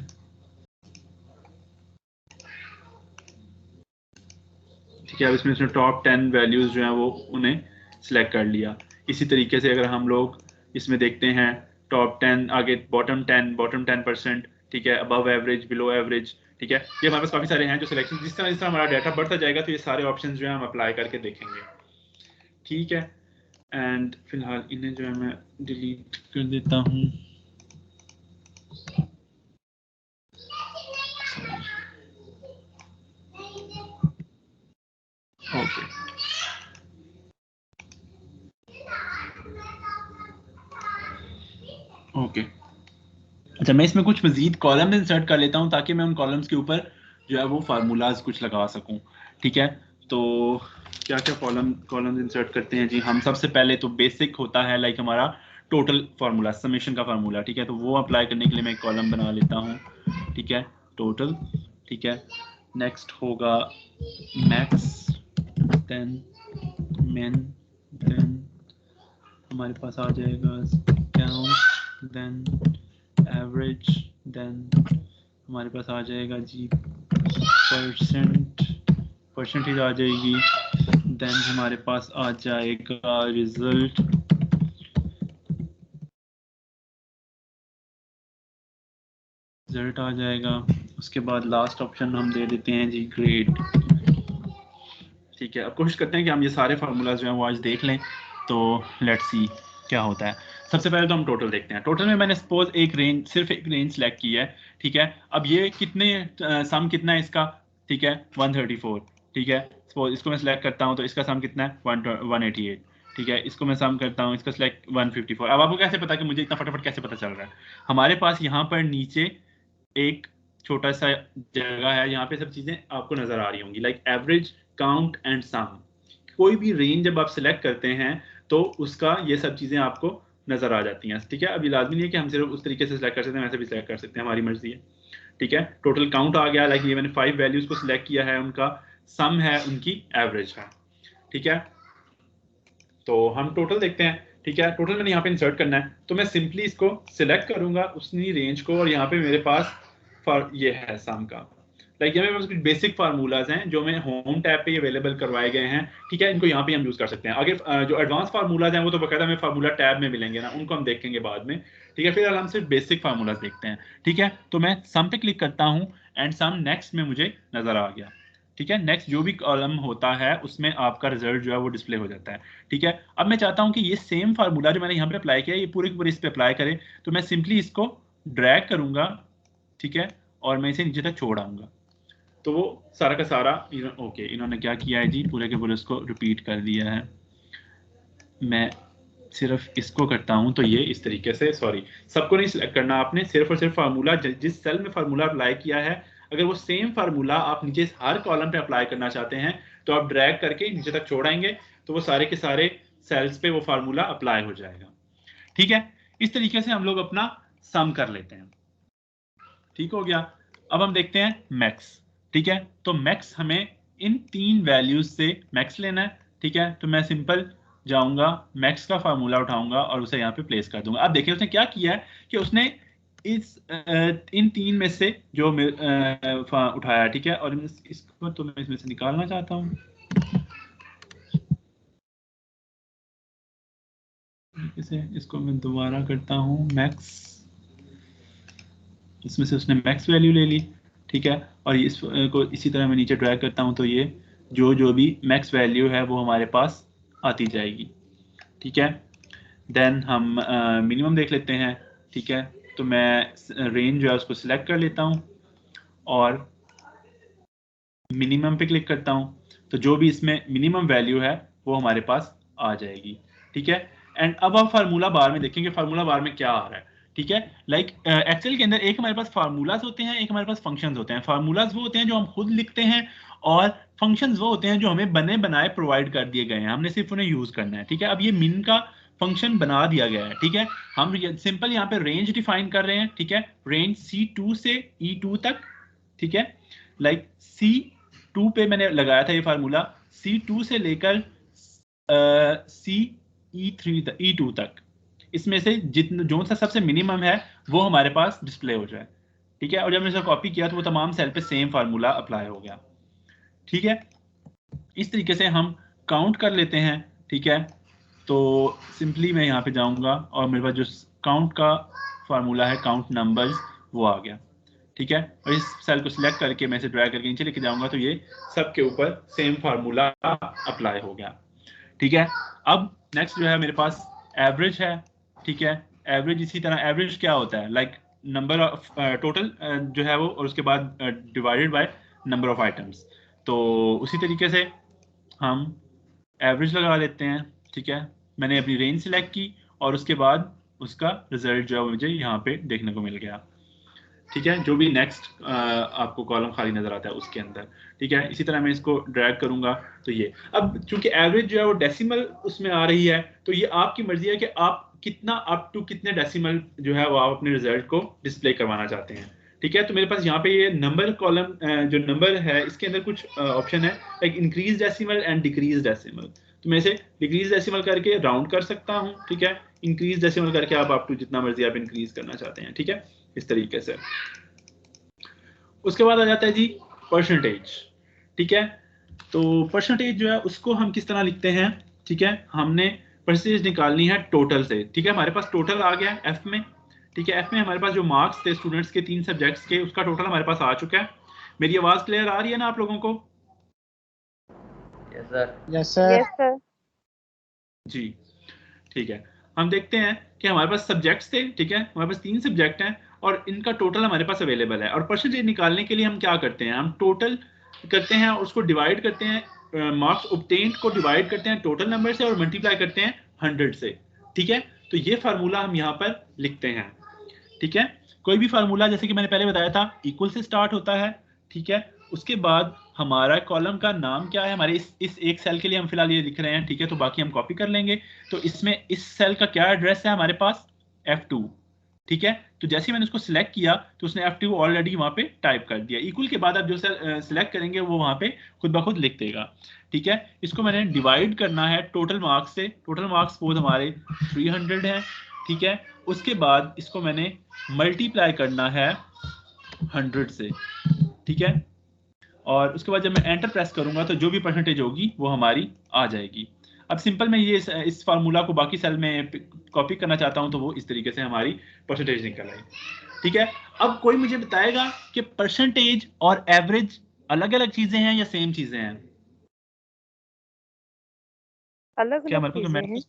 ठीक है, अब इसमें टॉप 10 वैल्यूज जो हैं वो उन्हें सिलेक्ट कर लिया। इसी तरीके से अगर हम लोग इसमें देखते हैं टॉप 10, आगे बॉटम 10%, ठीक है, अबव एवरेज, बिलो एवरेज, ठीक है। ये हमारे पास काफ़ी सारे हैं जो सिलेक्शन, जिस तरह हमारा डाटा बढ़ता जाएगा तो ये सारे ऑप्शन जो है हम अप्लाई करके देखेंगे, ठीक है। एंड फिलहाल इन्हें जो है मैं डिलीट कर देता हूँ। ओके ओके अच्छा, मैं इसमें कुछ मजीद कॉलम इंसर्ट कर लेता हूँ ताकि मैं उन कॉलम्स के ऊपर जो है वो फार्मूलाज कुछ लगा सकूँ। ठीक है, तो क्या क्या कॉलम इंसर्ट करते हैं जी हम। सबसे पहले तो बेसिक होता है लाइक हमारा टोटल फार्मूला, समेशन का फार्मूला। ठीक है, तो वो अप्लाई करने के लिए मैं एक कॉलम बना लेता हूँ। ठीक है, टोटल। ठीक है, नेक्स्ट होगा मैक्स, देन मिन, देन हमारे पास आ जाएगा काउंट, देन एवरेज, देन हमारे पास आ जाएगा जी परसेंटेज आ जाएगी, देन हमारे पास आ जाएगा रिजल्ट, आ जाएगा। उसके बाद लास्ट ऑप्शन हम दे देते हैं जी ग्रेड। ठीक है, अब कोशिश करते हैं कि हम ये सारे फार्मूलाज जो हैं वो आज देख लें। तो लेट्स सी क्या होता है। सबसे पहले तो हम टोटल देखते हैं। टोटल में मैंने सपोज सिर्फ एक रेंज सेलेक्ट की है। ठीक है, अब ये कितने सम कितना है इसका। ठीक है, 134। ठीक है, सपोज इसको मैं सिलेक्ट करता हूँ तो इसका सम कितना है 188। ठीक है, इसको मैं सम करता हूँ, इसका सिलेक्ट 154। अब आपको कैसे पता कि मुझे इतना फटाफट कैसे पता चल रहा है। हमारे पास यहाँ पर नीचे एक छोटा सा जगह है, यहाँ पे सब चीजें आपको नजर आ रही होंगी like average, count and sum. कोई भी रेंज जब आप सिलेक्ट करते हैं तो उसका ये सब चीजें आपको नजर आ जाती हैं। ठीक है, अभी लाजमी नहीं है कि हम सिर्फ उस तरीके से सिलेक्ट कर सकते हैं, वैसे भी सिलेक्ट कर सकते हैं, हमारी मर्जी है। ठीक है, टोटल काउंट आ गया, लाइक ये मैंने 5 वैल्यूज को सिलेक्ट किया है, उनका सम है, उनकी एवरेज है। ठीक है, तो हम टोटल देखते हैं। ठीक है, टोटल मैंने यहाँ पे इंसर्ट करना है, तो मैं सिंपली इसको सिलेक्ट करूंगा उसी रेंज को, और यहाँ पे मेरे पास ये है सम का। लाइक मेरे पास कुछ बेसिक फार्मूलाज हैं जो मैं होम टैब पे अवेलेबल करवाए गए हैं। ठीक है, इनको यहाँ पे हम यूज कर सकते हैं। आगे जो एडवांस फार्मूलाज हैं वो तो बकायदा हमें फार्मूला टैब में मिलेंगे ना, उनको हम देखेंगे बाद में। ठीक है, फिर हम सिर्फ बेसिक फार्मूलाज देखते हैं। ठीक है, तो मैं सम पे क्लिक करता हूँ एंड सम नेक्स्ट में मुझे नजर आ गया। ठीक है, नेक्स्ट जो भी कॉलम होता है उसमें आपका रिजल्ट जो है वो डिस्प्ले हो जाता है। ठीक है, अब मैं चाहता हूं कि ये सेम फार्मूला जो मैंने यहाँ पे अप्लाई किया ये पूरे के पूरे इस पे अप्लाई करे, तो मैं सिंपली इसको ड्रैग करूंगा। ठीक है, और मैं इसे नीचे तक छोड़ आऊंगा, तो वो सारा का सारा ओके इन्होंने क्या किया है जी, पूरे के पूरे इसको रिपीट कर दिया है। मैं सिर्फ इसको करता हूं तो ये इस तरीके से, सॉरी सबको नहीं सिलेक्ट करना आपने, सिर्फ और सिर्फ फार्मूला जिस सेल में फार्मूला अप्लाई किया है, अगर वो सेम फार्मूला आप नीचे हर कॉलम पे अप्लाई करना चाहते हैं तो आप ड्रैग करके नीचे तक छोड़ाएंगे, तो वो सारे के सारे सेल्स पे वो फार्मूला अप्लाई हो जाएगा। ठीक है, इस तरीके से हम लोग अपना सम कर लेते हैं। ठीक हो गया, अब हम देखते हैं मैक्स। ठीक है, तो मैक्स हमें इन 3 वैल्यूज से मैक्स लेना है। ठीक है, तो मैं सिंपल जाऊंगा, मैक्स का फार्मूला उठाऊंगा और उसे यहाँ पे प्लेस कर दूंगा। अब देखिए उसने क्या किया है कि उसने इन 3 में से जो उठाया। ठीक है, और इसको तो मैं इसमें से निकालना चाहता हूँ। इसको मैं दोबारा करता हूँ मैक्स, इसमें से उसने मैक्स वैल्यू ले ली। ठीक है, और इसको इसी तरह मैं नीचे ड्रैग करता हूँ तो ये जो भी मैक्स वैल्यू है वो हमारे पास आती जाएगी। ठीक है, देन हम मिनिमम देख लेते हैं। ठीक है, तो मैं रेंज जो है उसको सिलेक्ट कर लेता हूँ और मिनिमम पे क्लिक करता हूँ, तो जो भी इसमें मिनिमम वैल्यू है वो हमारे पास आ जाएगी। ठीक है, एंड अब आप फार्मूला बार में देखेंगे फार्मूला बार में क्या आ रहा है। ठीक है, लाइक एक्सेल के अंदर एक हमारे पास फार्मूलाज होते हैं, एक हमारे पास फंक्शंस होते हैं। फार्मूलाज वो होते हैं जो हम खुद लिखते हैं, और फंक्शंस वो होते हैं जो हमें बने बनाए प्रोवाइड कर दिए गए हैं, हमने सिर्फ उन्हें यूज करना है। ठीक है, अब ये मिन का फंक्शन बना दिया गया है। ठीक है, हम सिंपल यहाँ पे रेंज डिफाइन कर रहे हैं। ठीक है, रेंज C2 से E2 तक। ठीक है, लाइक C2 पे मैंने लगाया था ये फार्मूला, C2 से लेकर E2 तक, इसमें से जितना जो सा सबसे मिनिमम है वो हमारे पास डिस्प्ले हो जाए। ठीक है, और जब मैंने इसे कॉपी किया तो वो तमाम सेल पे सेम फार्मूला अप्लाई हो गया। ठीक है, इस तरीके से हम काउंट कर लेते हैं। ठीक है, तो सिंपली मैं यहाँ पे जाऊंगा और मेरे पास जो काउंट का फार्मूला है, काउंट नंबर्स, वो आ गया। ठीक है, और इस सेल को सिलेक्ट करके मैं इसे ड्रैग करके नीचे लेके जाऊंगा तो ये सबके ऊपर सेम फार्मूला अप्लाई हो गया। ठीक है, अब नेक्स्ट जो है मेरे पास एवरेज है, ठीक है। एवरेज इसी तरह एवरेज क्या होता है, लाइक नंबर ऑफ टोटल जो है वो, और उसके बाद divided by number of items. तो उसी तरीके से हम एवरेज लगा लेते हैं, ठीक है। मैंने अपनी रेंज सिलेक्ट की और उसके बाद उसका रिजल्ट जो है मुझे यहाँ पे देखने को मिल गया, ठीक है। जो भी नेक्स्ट आपको कॉलम खाली नजर आता है उसके अंदर, ठीक है। इसी तरह मैं इसको ड्रैग करूंगा तो ये, अब चूंकि एवरेज जो है वो डेसिमल उसमें आ रही है, तो ये आपकी मर्जी है कि आप कितना अप टू कितने डेसिमल जो है वो आप अपने रिजल्ट को डिस्प्ले करवाना चाहते हैं, ठीक है। तो मेरे पास यहाँ पे ये नंबर कॉलम जो नंबर है इसके अंदर कुछ ऑप्शन है, like increase decimal and decrease decimal. तो मैं इसे डिक्रीज डेसिमल करके राउंड कर सकता हूँ, ठीक है। इंक्रीज डेसिमल करके आप अप टू जितना मर्जी आप इंक्रीज करना चाहते हैं, ठीक है, इस तरीके से। उसके बाद आ जाता है जी परसेंटेज, ठीक है। तो परसेंटेज जो है उसको हम किस तरह लिखते हैं, ठीक है। हमने परसेंटेज निकालनी है टोटल से, ठीक है। हमारे पास टोटल आ गया एफ में, ठीक है। एफ में हमारे पास जो मार्क्स थे स्टूडेंट्स के 3 सब्जेक्ट्स के, उसका टोटल हमारे पास आ चुका है। मेरी आवाज क्लियर आ रही है ना आप लोगों को? Yes sir. Yes sir. Yes sir. जी, ठीक है। हम देखते हैं कि हमारे पास सब्जेक्ट्स थे, ठीक है। हमारे पास 3 सब्जेक्ट हैं और इनका टोटल हमारे पास अवेलेबल है। और परसेंटेज निकालने के लिए हम क्या करते हैं, हम टोटल करते हैं और उसको डिवाइड करते हैं, मार्क्स ऑब्टेन्ड को डिवाइड करते हैं टोटल नंबर से और मल्टीप्लाई करते हैं 100 से, ठीक है। तो ये फार्मूला हम यहाँ पर लिखते हैं, ठीक है। कोई भी फार्मूला जैसे कि मैंने पहले बताया था इक्वल से स्टार्ट होता है, ठीक है। उसके बाद हमारा कॉलम का नाम क्या है, हमारे इस एक सेल के लिए हम फिलहाल ये लिख रहे हैं, ठीक है। तो बाकी हम कॉपी कर लेंगे। तो इसमें इस सेल का क्या एड्रेस है हमारे पास, F2, ठीक है। तो जैसे ही मैंने उसको सिलेक्ट किया तो उसने F2 ऑलरेडी वहां पे टाइप कर दिया। इक्वल के बाद आप जो सेल सिलेक्ट करेंगे वो वहां पे खुद ब खुद लिख देगा, ठीक है। इसको मैंने डिवाइड करना है टोटल मार्क्स से। टोटल मार्क्स सपोज हमारे 300 है, ठीक है। उसके बाद इसको मैंने मल्टीप्लाई करना है 100 से, ठीक है। और उसके बाद जब मैं एंटर प्रेस करूंगा तो जो भी परसेंटेज होगी वो हमारी आ जाएगी। अब सिंपल मैं ये इस फार्मूला को बाकी सेल में कॉपी करना चाहता हूं तो वो इस तरीके से हमारी परसेंटेज निकल आई, ठीक है। अब कोई मुझे बताएगा कि परसेंटेज और एवरेज अलग अलग चीजें हैं या सेम चीजें हैं? अलग क्या अलग हमारे पास चीजें हैं।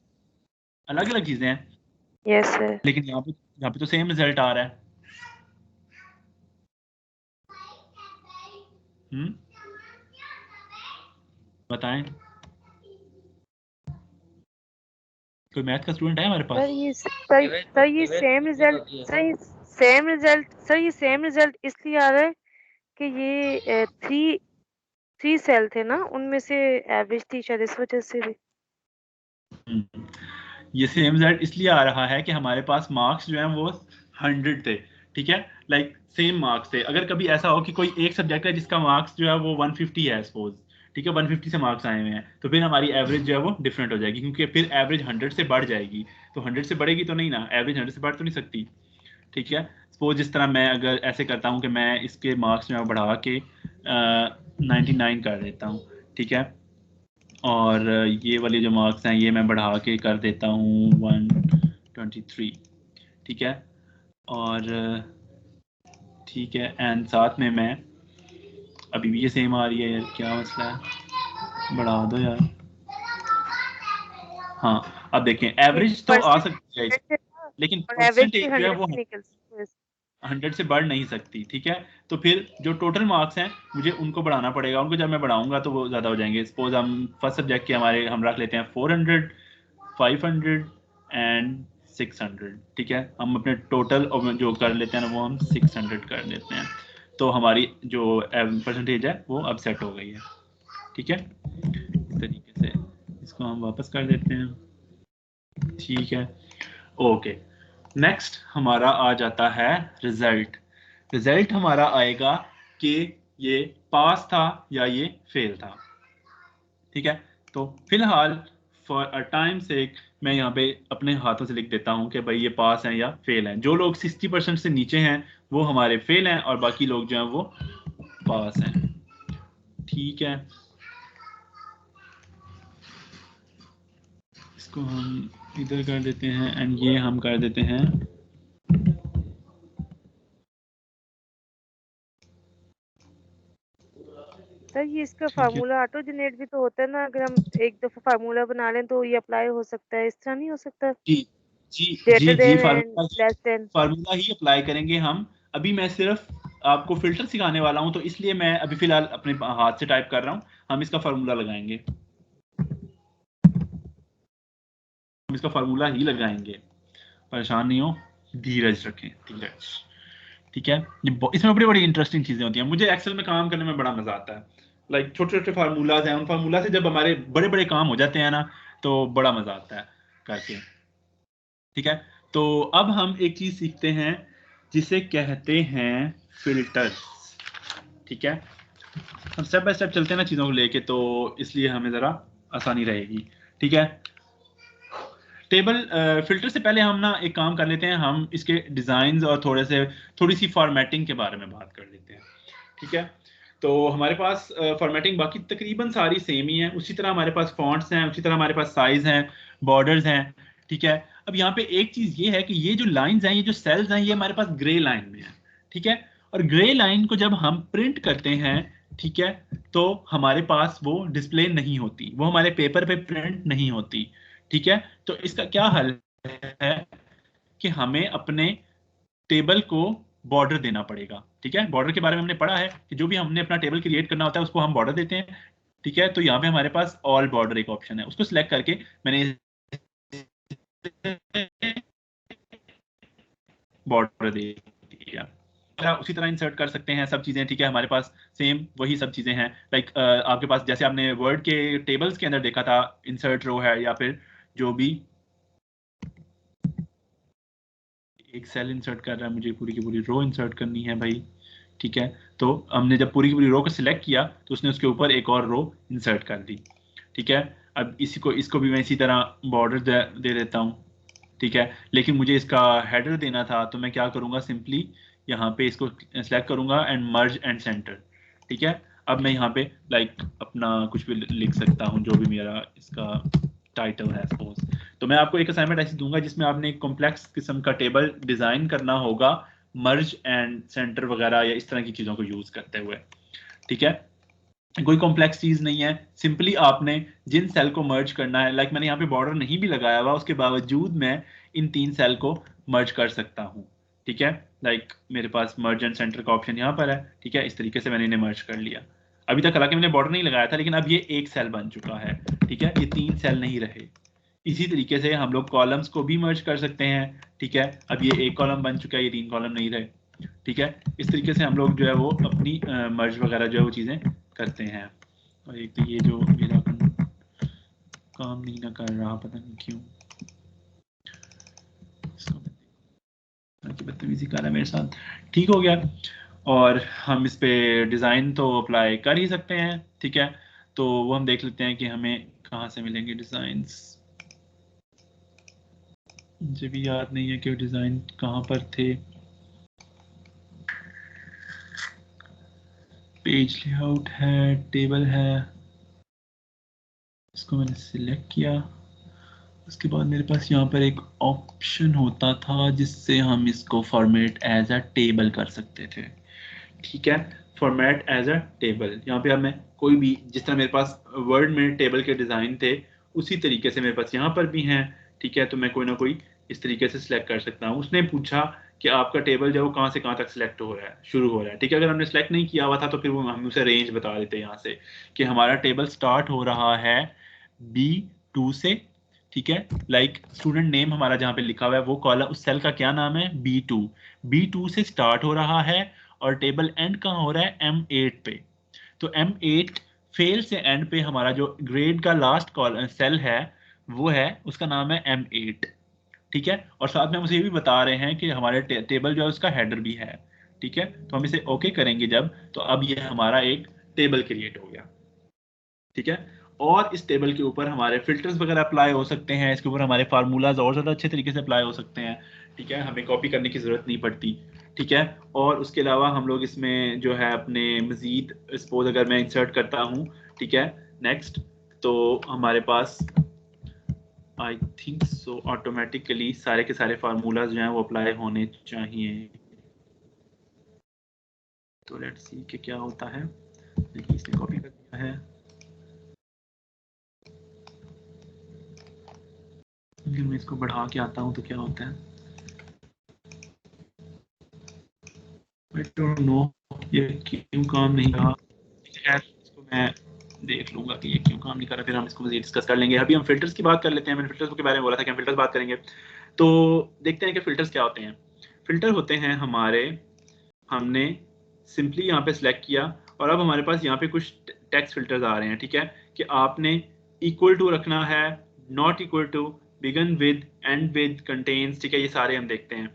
अलग अलग चीजें हैं, यस सर। लेकिन यहाँ पे तो सेम रिजल्ट आ रहा है। बताएं, कोई मैथ का स्टूडेंट है हमारे सर पास? ये सेम रिजल्ट, सर ये सेम रिजल्ट इसलिए आ रहा है कि ये थ्री सेल थे ना, उनमें से एवरेज थी शायद, इस वजह से भी। ये सेम रिजल्ट इसलिए आ रहा है कि हमारे पास मार्क्स जो हैं वो 100 थे, ठीक है। लाइक सेम मार्क्स थे। अगर कभी ऐसा हो कि कोई एक सब्जेक्ट है जिसका मार्क्स जो है वो 150 है सपोज, ठीक है, 150 से मार्क्स आए हुए हैं, तो फिर हमारी एवरेज जो है वो डिफरेंट हो जाएगी, क्योंकि फिर एवरेज 100 से बढ़ जाएगी। तो 100 से बढ़ेगी तो नहीं ना, एवरेज 100 से बढ़ तो नहीं सकती, ठीक है। सपोज जिस तरह मैं अगर ऐसे करता हूँ कि मैं इसके मार्क्स जो है बढ़ा के 99 कर देता हूँ, ठीक है। और ये वाले जो मार्क्स हैं ये मैं बढ़ा के कर देता हूँ 123, ठीक है। और ठीक है, एंड साथ में मैं, अभी भी ये सेम आ रही है यार, क्या मसला है, बढ़ा दो यार। हाँ, अब देखें एवरेज तो आ सकती है परसेंटेज लेकिन और एवरेज भी परसेंटेज जो है 100 वो से निकल 100 से बढ़ नहीं सकती, ठीक है। तो फिर जो टोटल मार्क्स हैं मुझे उनको बढ़ाना पड़ेगा। उनको जब मैं बढ़ाऊंगा तो वो ज़्यादा हो जाएंगे। सपोज हम फर्स्ट सब्जेक्ट के हमारे हम रख लेते हैं 400, 500 एंड 600, ठीक है। हम अपने टोटल जो कर लेते हैं ना वो हम 600 कर देते हैं। तो हमारी जो परसेंटेज है वो अब सेट हो गई है, ठीक है। इस तरीके से इसको हम वापस कर देते हैं, ठीक है, ओके। नेक्स्ट हमारा आ जाता है रिजल्ट। रिजल्ट हमारा आएगा कि ये पास था या ये फेल था, ठीक है। तो फिलहाल फॉर अ टाइम सेक मैं यहाँ पे अपने हाथों से लिख देता हूँ कि भाई ये पास हैं या फेल हैं। जो लोग 60% से नीचे हैं वो हमारे फेल हैं और बाकी लोग जो हैं वो पास हैं, ठीक है। इसको हम इधर कर देते हैं एंड ये हम कर देते हैं सर ये इसका ठीक है फार्मूला ऑटो जनरेट भी तो होता है ना, अगर हम एक दफा फार्मूला बना लें तो ये अप्लाई हो सकता है, इस तरह नहीं हो सकता? जी जी जी ग्रेटर जी than and less than. Formula ही अप्लाई करेंगे हम। अभी मैं सिर्फ आपको फिल्टर सिखाने वाला हूं, तो इसलिए मैं अभी फिलहाल अपने हाथ से टाइप कर रहा हूं। हम इसका फार्मूला लगाएंगे, हम इसका फार्मूला ही लगाएंगे, परेशान नहीं हो, धीरज रखें, धीरज। ठीक है, इसमें बड़ी बड़ी इंटरेस्टिंग चीजें होती हैं। मुझे एक्सेल में काम करने में बड़ा मजा आता है। लाइक छोटे छोटे फार्मूलाज हैं, उन फार्मूला से जब हमारे बड़े बड़े काम हो जाते हैं ना, तो बड़ा मजा आता है करके। ठीक है, तो अब हम एक चीज सीखते हैं जिसे कहते हैं फिल्टर्स। ठीक है, हम स्टेप बाय स्टेप चलते हैं ना चीजों को लेके, तो इसलिए हमें जरा आसानी रहेगी। ठीक है, टेबल फिल्टर से पहले हम ना एक काम कर लेते हैं, हम इसके डिजाइन और थोड़ी सी फॉर्मेटिंग के बारे में बात कर लेते हैं। ठीक है, तो हमारे पास फॉर्मेटिंग बाकी तकरीबन सारी सेम ही है। उसी तरह हमारे पास फॉन्ट्स हैं, उसी तरह हमारे पास साइज हैं, बॉर्डर्स हैं। ठीक है, अब यहाँ पे एक चीज ये है कि ये जो लाइंस हैं, ये जो सेल्स हैं, ये हमारे पास ग्रे लाइन में है। ठीक है, और ग्रे लाइन को जब हम प्रिंट करते हैं, ठीक है, तो हमारे पास वो डिस्प्ले नहीं होती, वो हमारे पेपर पे प्रिंट नहीं होती। ठीक है, तो इसका क्या हल है कि हमें अपने टेबल को बॉर्डर देना पड़ेगा। ठीक है, बॉर्डर के बारे में हमने पढ़ा है कि जो भी हमने अपना टेबल क्रिएट करना होता है उसको हम बॉर्डर देते हैं। ठीक है, तो यहाँ पे हमारे पास ऑल बॉर्डर एक ऑप्शन है, उसको सिलेक्ट करके मैंने बॉर्डर दे दिया। उसी तरह इंसर्ट कर सकते हैं सब चीजें। ठीक है, हमारे पास सेम वही सब चीजें हैं। लाइक आपके पास जैसे आपने वर्ड के टेबल्स के अंदर देखा था, इंसर्ट रो है, या फिर जो भी एक सेल इंसर्ट कर रहा है, मुझे पूरी की पूरी रो इंसर्ट करनी है भाई। ठीक है, तो हमने जब पूरी की पूरी रो को सिलेक्ट किया तो उसने उसके ऊपर एक और रो इंसर्ट कर दी। ठीक है, अब इसको भी मैं इसी तरह बॉर्डर दे देता हूँ। ठीक है, लेकिन मुझे इसका हेडर देना था, तो मैं क्या करूँगा, सिंपली यहाँ पे इसको सेलेक्ट करूँगा एंड मर्ज एंड सेंटर। ठीक है, अब मैं यहाँ पे लाइक अपना कुछ भी लिख सकता हूँ, जो भी मेरा इसका टाइटल है सपोज। तो मैं आपको एक असाइनमेंट ऐसी दूंगा जिसमें आपने एक कॉम्प्लेक्स किस्म का टेबल डिजाइन करना होगा, मर्ज एंड सेंटर वगैरह या इस तरह की चीजों को यूज करते हुए। ठीक है, कोई कॉम्प्लेक्स चीज नहीं है, सिंपली आपने जिन सेल को मर्ज करना है, लाइक मैंने यहाँ पे बॉर्डर नहीं भी लगाया हुआ, उसके बावजूद मैं इन 3 सेल को मर्ज कर सकता हूँ। ठीक है, लाइक मेरे पास मर्ज एंड सेंटर का ऑप्शन यहाँ पर है। ठीक है, इस तरीके से मैंने इन्हें मर्ज कर लिया। अभी तक हालांकि मैंने बॉर्डर नहीं लगाया था, लेकिन अब ये एक सेल बन चुका है। ठीक है, ये 3 सेल नहीं रहे। इसी तरीके से हम लोग कॉलम्स को भी मर्ज कर सकते हैं। ठीक है, अब ये एक कॉलम बन चुका है, ये 3 कॉलम नहीं रहे। ठीक है, इस तरीके से हम लोग जो है वो अपनी मर्ज वगैरह जो है वो चीज़ें करते हैं। और एक तो ये जो मेरा काम नहीं ना कर रहा, पता नहीं क्यों, बदतमीजी कर रहा है मेरे साथ। ठीक हो गया, और हम इस पे डिज़ाइन तो अप्लाई कर ही सकते हैं। ठीक है, तो वो हम देख लेते हैं कि हमें कहाँ से मिलेंगे डिज़ाइंस। मुझे भी याद नहीं है कि डिज़ाइन कहाँ पर थे। पेज लेआउट है, टेबल है, इसको मैंने सिलेक्ट किया। उसके बाद मेरे पास यहाँ पर एक ऑप्शन होता था जिससे हम इसको फॉर्मेट एज अ टेबल कर सकते थे। ठीक है, फॉर्मेट एज अ टेबल, यहाँ पे अब मैं कोई भी, जिस तरह मेरे पास वर्ड में टेबल के डिज़ाइन थे, उसी तरीके से मेरे पास यहाँ पर भी हैं। ठीक है, तो मैं कोई ना कोई इस तरीके से सिलेक्ट कर सकता हूँ। उसने पूछा कि आपका टेबल जो है वो कहाँ से कहाँ तक सिलेक्ट हो रहा है, शुरू हो रहा है। ठीक है, अगर हमने सिलेक्ट नहीं किया हुआ था तो फिर वो हम उसे रेंज बता देते हैं यहाँ से कि हमारा टेबल स्टार्ट हो रहा है B2 से। ठीक है, लाइक स्टूडेंट नेम हमारा जहाँ पे लिखा हुआ है वो कॉलम, उस सेल का क्या नाम है, B2 से स्टार्ट हो रहा है, और टेबल एंड कहाँ हो रहा है, M8 पे। तो M8 फेल से एंड पे हमारा जो ग्रेड का लास्ट कॉलम सेल है वो है, उसका नाम है M8। ठीक है, और साथ में हम उसे ये भी बता रहे हैं कि हमारे टेबल जो है उसका हेडर भी है। ठीक है, तो हम इसे ओके करेंगे जब, तो अब ये हमारा एक टेबल क्रिएट हो गया। ठीक है, और इस टेबल के ऊपर हमारे फिल्टर्स वगैरह अप्लाई हो सकते हैं, इसके ऊपर हमारे फार्मूलाज और ज़्यादा अच्छे तरीके से अप्लाई हो सकते हैं। ठीक है, हमें कॉपी करने की ज़रूरत नहीं पड़ती। ठीक है, और उसके अलावा हम लोग इसमें जो है अपने मज़ीद, सपोज अगर मैं इंसर्ट करता हूँ, ठीक है, नेक्स्ट, तो हमारे पास आई थिंक सो ऑटोमेटिकली सारे के सारे फार्मूलाज जो हैं वो अप्लाई होने चाहिए। तो लेट्स सी कि क्या होता है। इसने कॉपी कर दिया है। मैं इसको बढ़ा के आता हूँ तो क्या होता है, I don't know ये क्यों काम नहीं रहा। खैर इसको मैं देख लूंगा कि ये क्यों काम नहीं कर रहा, फिर हम इसको मज़ीद डिस्कस कर लेंगे। अभी हम फिल्टर्स की बात कर लेते हैं। मैंने फिल्टर्स के बारे में बोला था कि हम फिल्टर्स बात करेंगे, तो देखते हैं कि फिल्टर्स क्या होते हैं। फिल्टर होते हैं हमारे, हमने सिंपली यहाँ पे सिलेक्ट किया और अब हमारे पास यहाँ पे कुछ टेक्स्ट फिल्टर्स आ रहे हैं, ठीक है, कि आपने इक्वल टू रखना है, not equal to, begin with, end with, contains, ठीक है, ये सारे हम देखते हैं,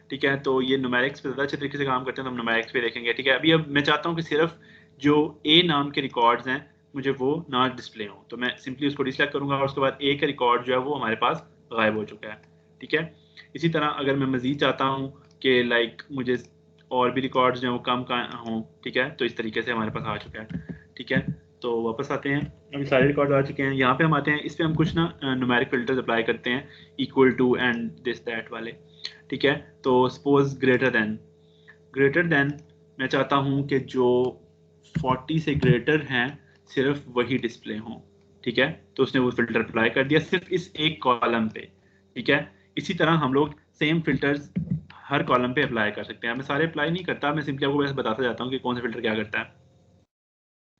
ठीक है। तो ये न्यूमेरिक्स पे ज़्यादा अच्छे तरीके से काम करते हैं, तो हम न्यूमेरिक्स पे देखेंगे, ठीक है। अभी अब मैं चाहता हूँ कि सिर्फ जो ए नाम के रिकॉर्ड्स हैं मुझे वो ना डिस्प्ले हो, तो मैं सिंपली उसको डिसलेक्ट करूँगा और उसके बाद ए का रिकॉर्ड जो है वो हमारे पास गायब हो चुका है, ठीक है। इसी तरह अगर मैं मज़ीद चाहता हूँ कि लाइक मुझे और भी रिकॉर्ड्स जो हैं वो कम का हों, ठीक है, तो इस तरीके से हमारे पास आ चुका है, ठीक है। तो वापस आते हैं, अभी सारे रिकॉर्ड आ चुके हैं। यहाँ पे हम आते हैं, इस पर हम कुछ ना न्यूमेरिक फिल्टर्स अप्लाई करते हैं, equal to and this that वाले, ठीक है। तो सपोज ग्रेटर देन मैं चाहता हूँ कि जो 40 से ग्रेटर हैं सिर्फ वही डिस्प्ले हों, ठीक है। तो उसने वो फिल्टर अप्लाई कर दिया सिर्फ इस एक कॉलम पे, ठीक है। इसी तरह हम लोग सेम फिल्टर्स हर कॉलम पे अप्लाई कर सकते हैं। मैं सारे अप्लाई नहीं करता, मैं सिंपली आपको बस बताता जाता हूँ कि कौन सा फिल्टर क्या करता है,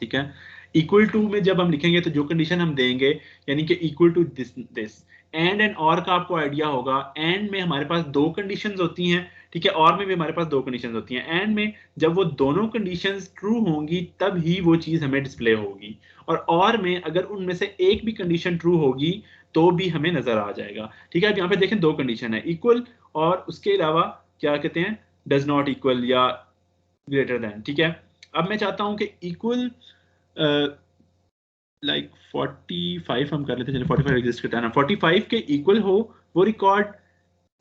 ठीक है। इक्वल टू में जब हम लिखेंगे तो जो कंडीशन हम देंगे, यानी कि इक्वल टू दिस एंड और का आपको आइडिया होगा, एंड में हमारे पास दो कंडीशंस होती हैं, ठीक है, और में भी हमारे पास दो कंडीशंस होती हैं। एंड में जब वो दोनों कंडीशंस ट्रू होंगी तब ही वो चीज़ हमें डिस्प्ले होगी, और में अगर उनमें से एक भी कंडीशन ट्रू होगी तो भी हमें नजर आ जाएगा, ठीक है। अब यहाँ पे देखें दो कंडीशन है, इक्वल और उसके अलावा क्या कहते हैं, डज नॉट इक्वल या ग्रेटर देन, ठीक है। अब मैं चाहता हूँ कि इक्वल लाइक 45 हम कर लेते हैं, चलिए 45 एग्जिस्ट करता है ना, 45 के इक्वल हो वो रिकॉर्ड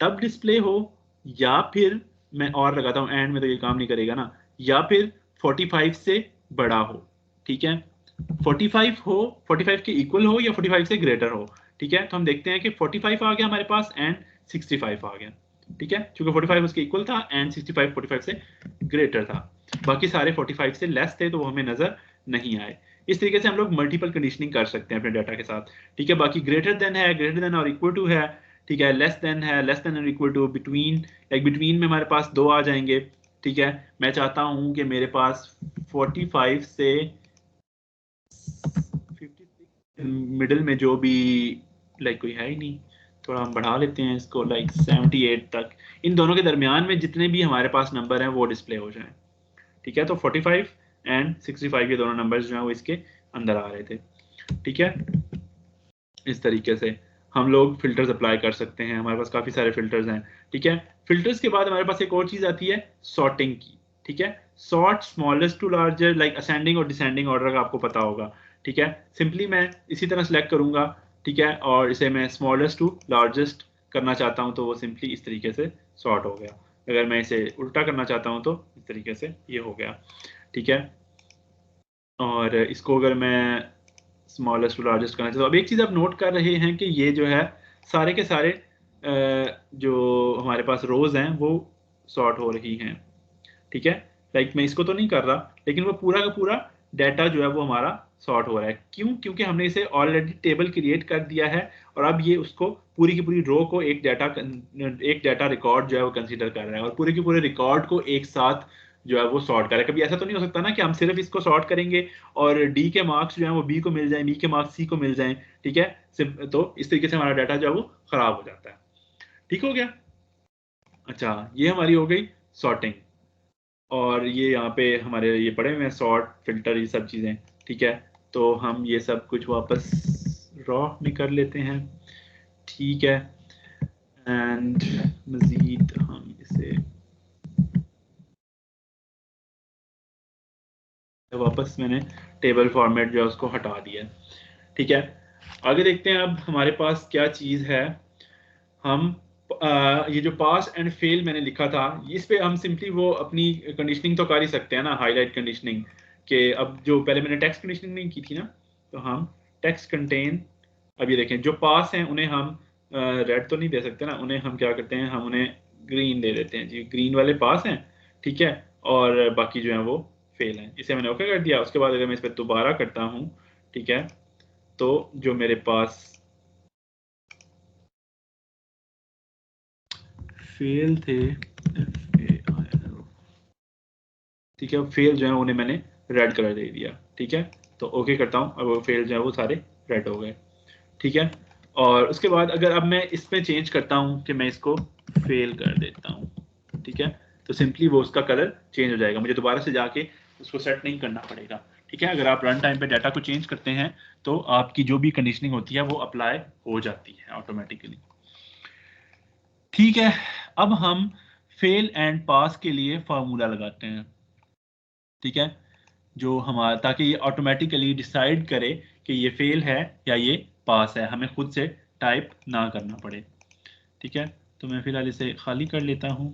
तब डिस्प्ले हो, या फिर मैं और लगाता हूँ एंड में तो ये काम नहीं करेगा ना, या फिर 45 से बड़ा हो, ठीक है। 45 हो, 45 के इक्वल हो या 45 से ग्रेटर हो, ठीक है। तो हम देखते हैं कि 45 आ गया हमारे पास एंड 65 आ गया, ठीक है, क्योंकि 45 उसके इक्वल था एंड 65 45 से ग्रेटर था। बाकी सारे 45 से लेस थे तो वो हमें नजर नहीं आए। इस तरीके से हम लोग मल्टीपल कंडीशनिंग कर सकते हैं अपने डाटा के साथ, ठीक है। बाकी ग्रेटर देन है, ग्रेटर देन और इक्वल टू है, ठीक है। लेस देन है, लेस देन और equal to, between, like between में हमारे पास दो आ जाएंगे, ठीक है। मैं चाहता हूं कि मेरे पास 45 से 56 मिडिल में जो भी, लाइक कोई है ही नहीं, थोड़ा हम बढ़ा लेते हैं इसको लाइक 78 तक, इन दोनों के दरमियान में जितने भी हमारे पास नंबर हैं वो डिस्प्ले हो जाएं, ठीक है। तो 45 एंड 65 ये दोनों नंबर्स जो हैं वो इसके अंदर आ रहे थे, ठीक है। इस तरीके से हम लोग फिल्टर्स अप्लाई कर सकते हैं, हमारे पास काफ़ी सारे फिल्टर्स हैं, ठीक है। फिल्टर्स के बाद हमारे पास एक और चीज़ आती है सॉर्टिंग की, ठीक है। Sort smallest to larger, like ascending और डिसेंडिंग ऑर्डर का आपको पता होगा, ठीक है। सिंपली मैं इसी तरह सेलेक्ट करूंगा, ठीक है, और इसे मैं स्मॉलेस्ट टू लार्जेस्ट करना चाहता हूं तो वो सिंपली इस तरीके से सॉर्ट हो गया। अगर मैं इसे उल्टा करना चाहता हूं तो इस तरीके से ये हो गया, ठीक है। और इसको अगर मैं स्मॉलेस्ट टू लार्जेस्ट करना चाहता हूँ, अब एक चीज़ आप नोट कर रहे हैं कि ये जो है सारे के सारे जो हमारे पास रोज हैं वो सॉर्ट हो रही हैं, ठीक है। लाइक मैं इसको तो नहीं कर रहा लेकिन वो पूरा का पूरा डाटा जो है वो हमारा सॉर्ट हो रहा है। क्यों? क्योंकि हमने इसे ऑलरेडी टेबल क्रिएट कर दिया है और अब ये उसको पूरी की पूरी रो को एक डाटा रिकॉर्ड जो है वो कंसीडर कर रहा है और पूरे के पूरे रिकॉर्ड को एक साथ जो है वो सॉर्ट कर रहा है। कभी ऐसा तो नहीं हो सकता ना कि हम सिर्फ इसको सॉर्ट करेंगे और डी के मार्क्स जो है वो बी को मिल जाए, बी के मार्क्स सी को मिल जाए, ठीक है। तो इस तरीके से हमारा डाटा जो है वो खराब हो जाता है। ठीक हो गया? अच्छा, ये हमारी हो गई सॉर्टिंग और ये यहाँ पे हमारे ये पड़े हुए हैं सॉर्ट, फिल्टर, ये सब चीज़ें, ठीक है। तो हम ये सब कुछ वापस रॉ में कर लेते हैं, ठीक है। एंड मज़ीद हम इसे वापस, मैंने टेबल फॉर्मेट जो है उसको हटा दिया, ठीक है। आगे देखते हैं अब हमारे पास क्या चीज़ है। हम ये जो पास एंड फेल मैंने लिखा था इस पे हम सिंपली वो अपनी कंडीशनिंग तो कर ही सकते हैं ना, हाईलाइट कंडीशनिंग के। अब जो पहले मैंने टेक्स्ट कंडीशनिंग नहीं की थी ना, तो हम टेक्स्ट कंटेन, अब ये देखें जो पास हैं उन्हें हम रेड तो नहीं दे सकते ना, उन्हें हम क्या करते हैं, हम उन्हें ग्रीन दे देते हैं जी, ग्रीन वाले पास हैं, ठीक है। और बाकी जो है वो फेल है। इसे मैंने ओके कर दिया। उसके बाद अगर मैं इस पर दोबारा करता हूँ, ठीक है, तो जो मेरे पास फेल थे, ठीक है, फेल जो है उन्हें मैंने रेड कलर दे दिया, ठीक है, तो ओके करता हूँ। अब वो फेल जो है वो सारे रेड हो गए, ठीक है। और उसके बाद अगर अब मैं इसमें चेंज करता हूँ कि मैं इसको फेल कर देता हूँ, ठीक है, तो सिंपली वो उसका कलर चेंज हो जाएगा, मुझे दोबारा से जाके उसको सेट नहीं करना पड़ेगा, ठीक है। अगर आप रन टाइम पे डाटा को चेंज करते हैं तो आपकी जो भी कंडीशनिंग होती है वो अप्लाई हो जाती है ऑटोमेटिकली, ठीक है। अब हम फेल एंड पास के लिए फार्मूला लगाते हैं, ठीक है, जो हमारा, ताकि ये ऑटोमेटिकली डिसाइड करे कि ये फेल है या ये पास है, हमें खुद से टाइप ना करना पड़े, ठीक है। तो मैं फिलहाल इसे खाली कर लेता हूँ,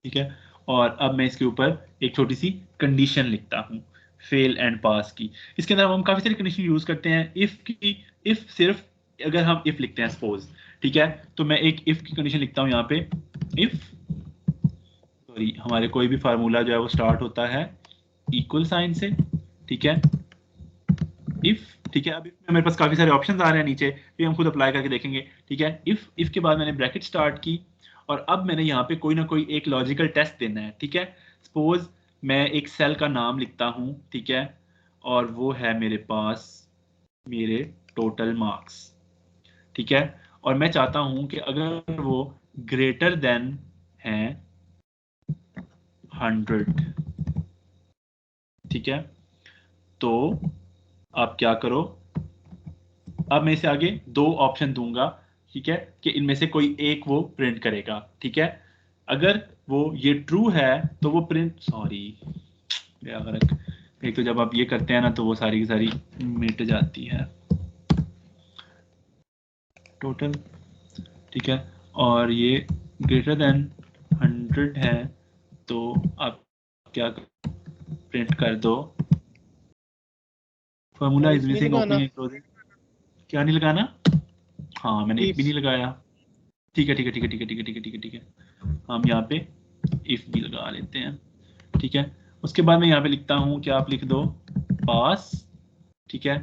ठीक है। और अब मैं इसके ऊपर एक छोटी सी कंडीशन लिखता हूँ फेल एंड पास की। इसके अंदर हम काफ़ी सारी कंडीशन यूज़ करते हैं। इफ़ की, इफ़ सिर्फ अगर हम इफ़ लिखते हैं सपोज, ठीक है, तो मैं एक इफ़ की कंडीशन लिखता हूँ यहाँ पे। इफ़, सॉरी, हमारे कोई भी फार्मूला जो है वो स्टार्ट होता है इक्वल साइन से, ठीक है, इफ़, ठीक है। अब इसमें मेरे पास काफ़ी सारे ऑप्शंस आ रहे हैं नीचे, फिर हम खुद अप्लाई करके देखेंगे, ठीक है। इफ़ के बाद मैंने ब्रैकेट स्टार्ट की और अब मैंने यहाँ पे कोई ना कोई एक लॉजिकल टेस्ट देना है, ठीक है। सपोज मैं एक सेल का नाम लिखता हूँ, ठीक है, और वो है मेरे पास मेरे टोटल मार्क्स, ठीक है, और मैं चाहता हूँ कि अगर वो ग्रेटर देन है 100, ठीक है, तो आप क्या करो, अब मैं इसे आगे दो ऑप्शन दूंगा, ठीक है, कि इनमें से कोई एक वो प्रिंट करेगा, ठीक है। अगर वो ये ट्रू है तो वो प्रिंट, सॉरी एक तो जब आप ये करते हैं ना तो वो सारी की सारी मिट जाती है टोटल, ठीक है, और ये ग्रेटर देन 100 है तो आप क्या प्रिंट कर दो, formula is missing opening and closing. क्या नहीं लगाना? हाँ, मैंने एक भी नहीं लगाया, ठीक है, ठीक है, ठीक है, ठीक है, ठीक है, ठीक है, ठीक है, ठीक है, हम यहाँ पे इफ भी लगा लेते हैं, ठीक है। उसके बाद मैं यहाँ पे लिखता हूँ कि आप लिख दो पास, ठीक है,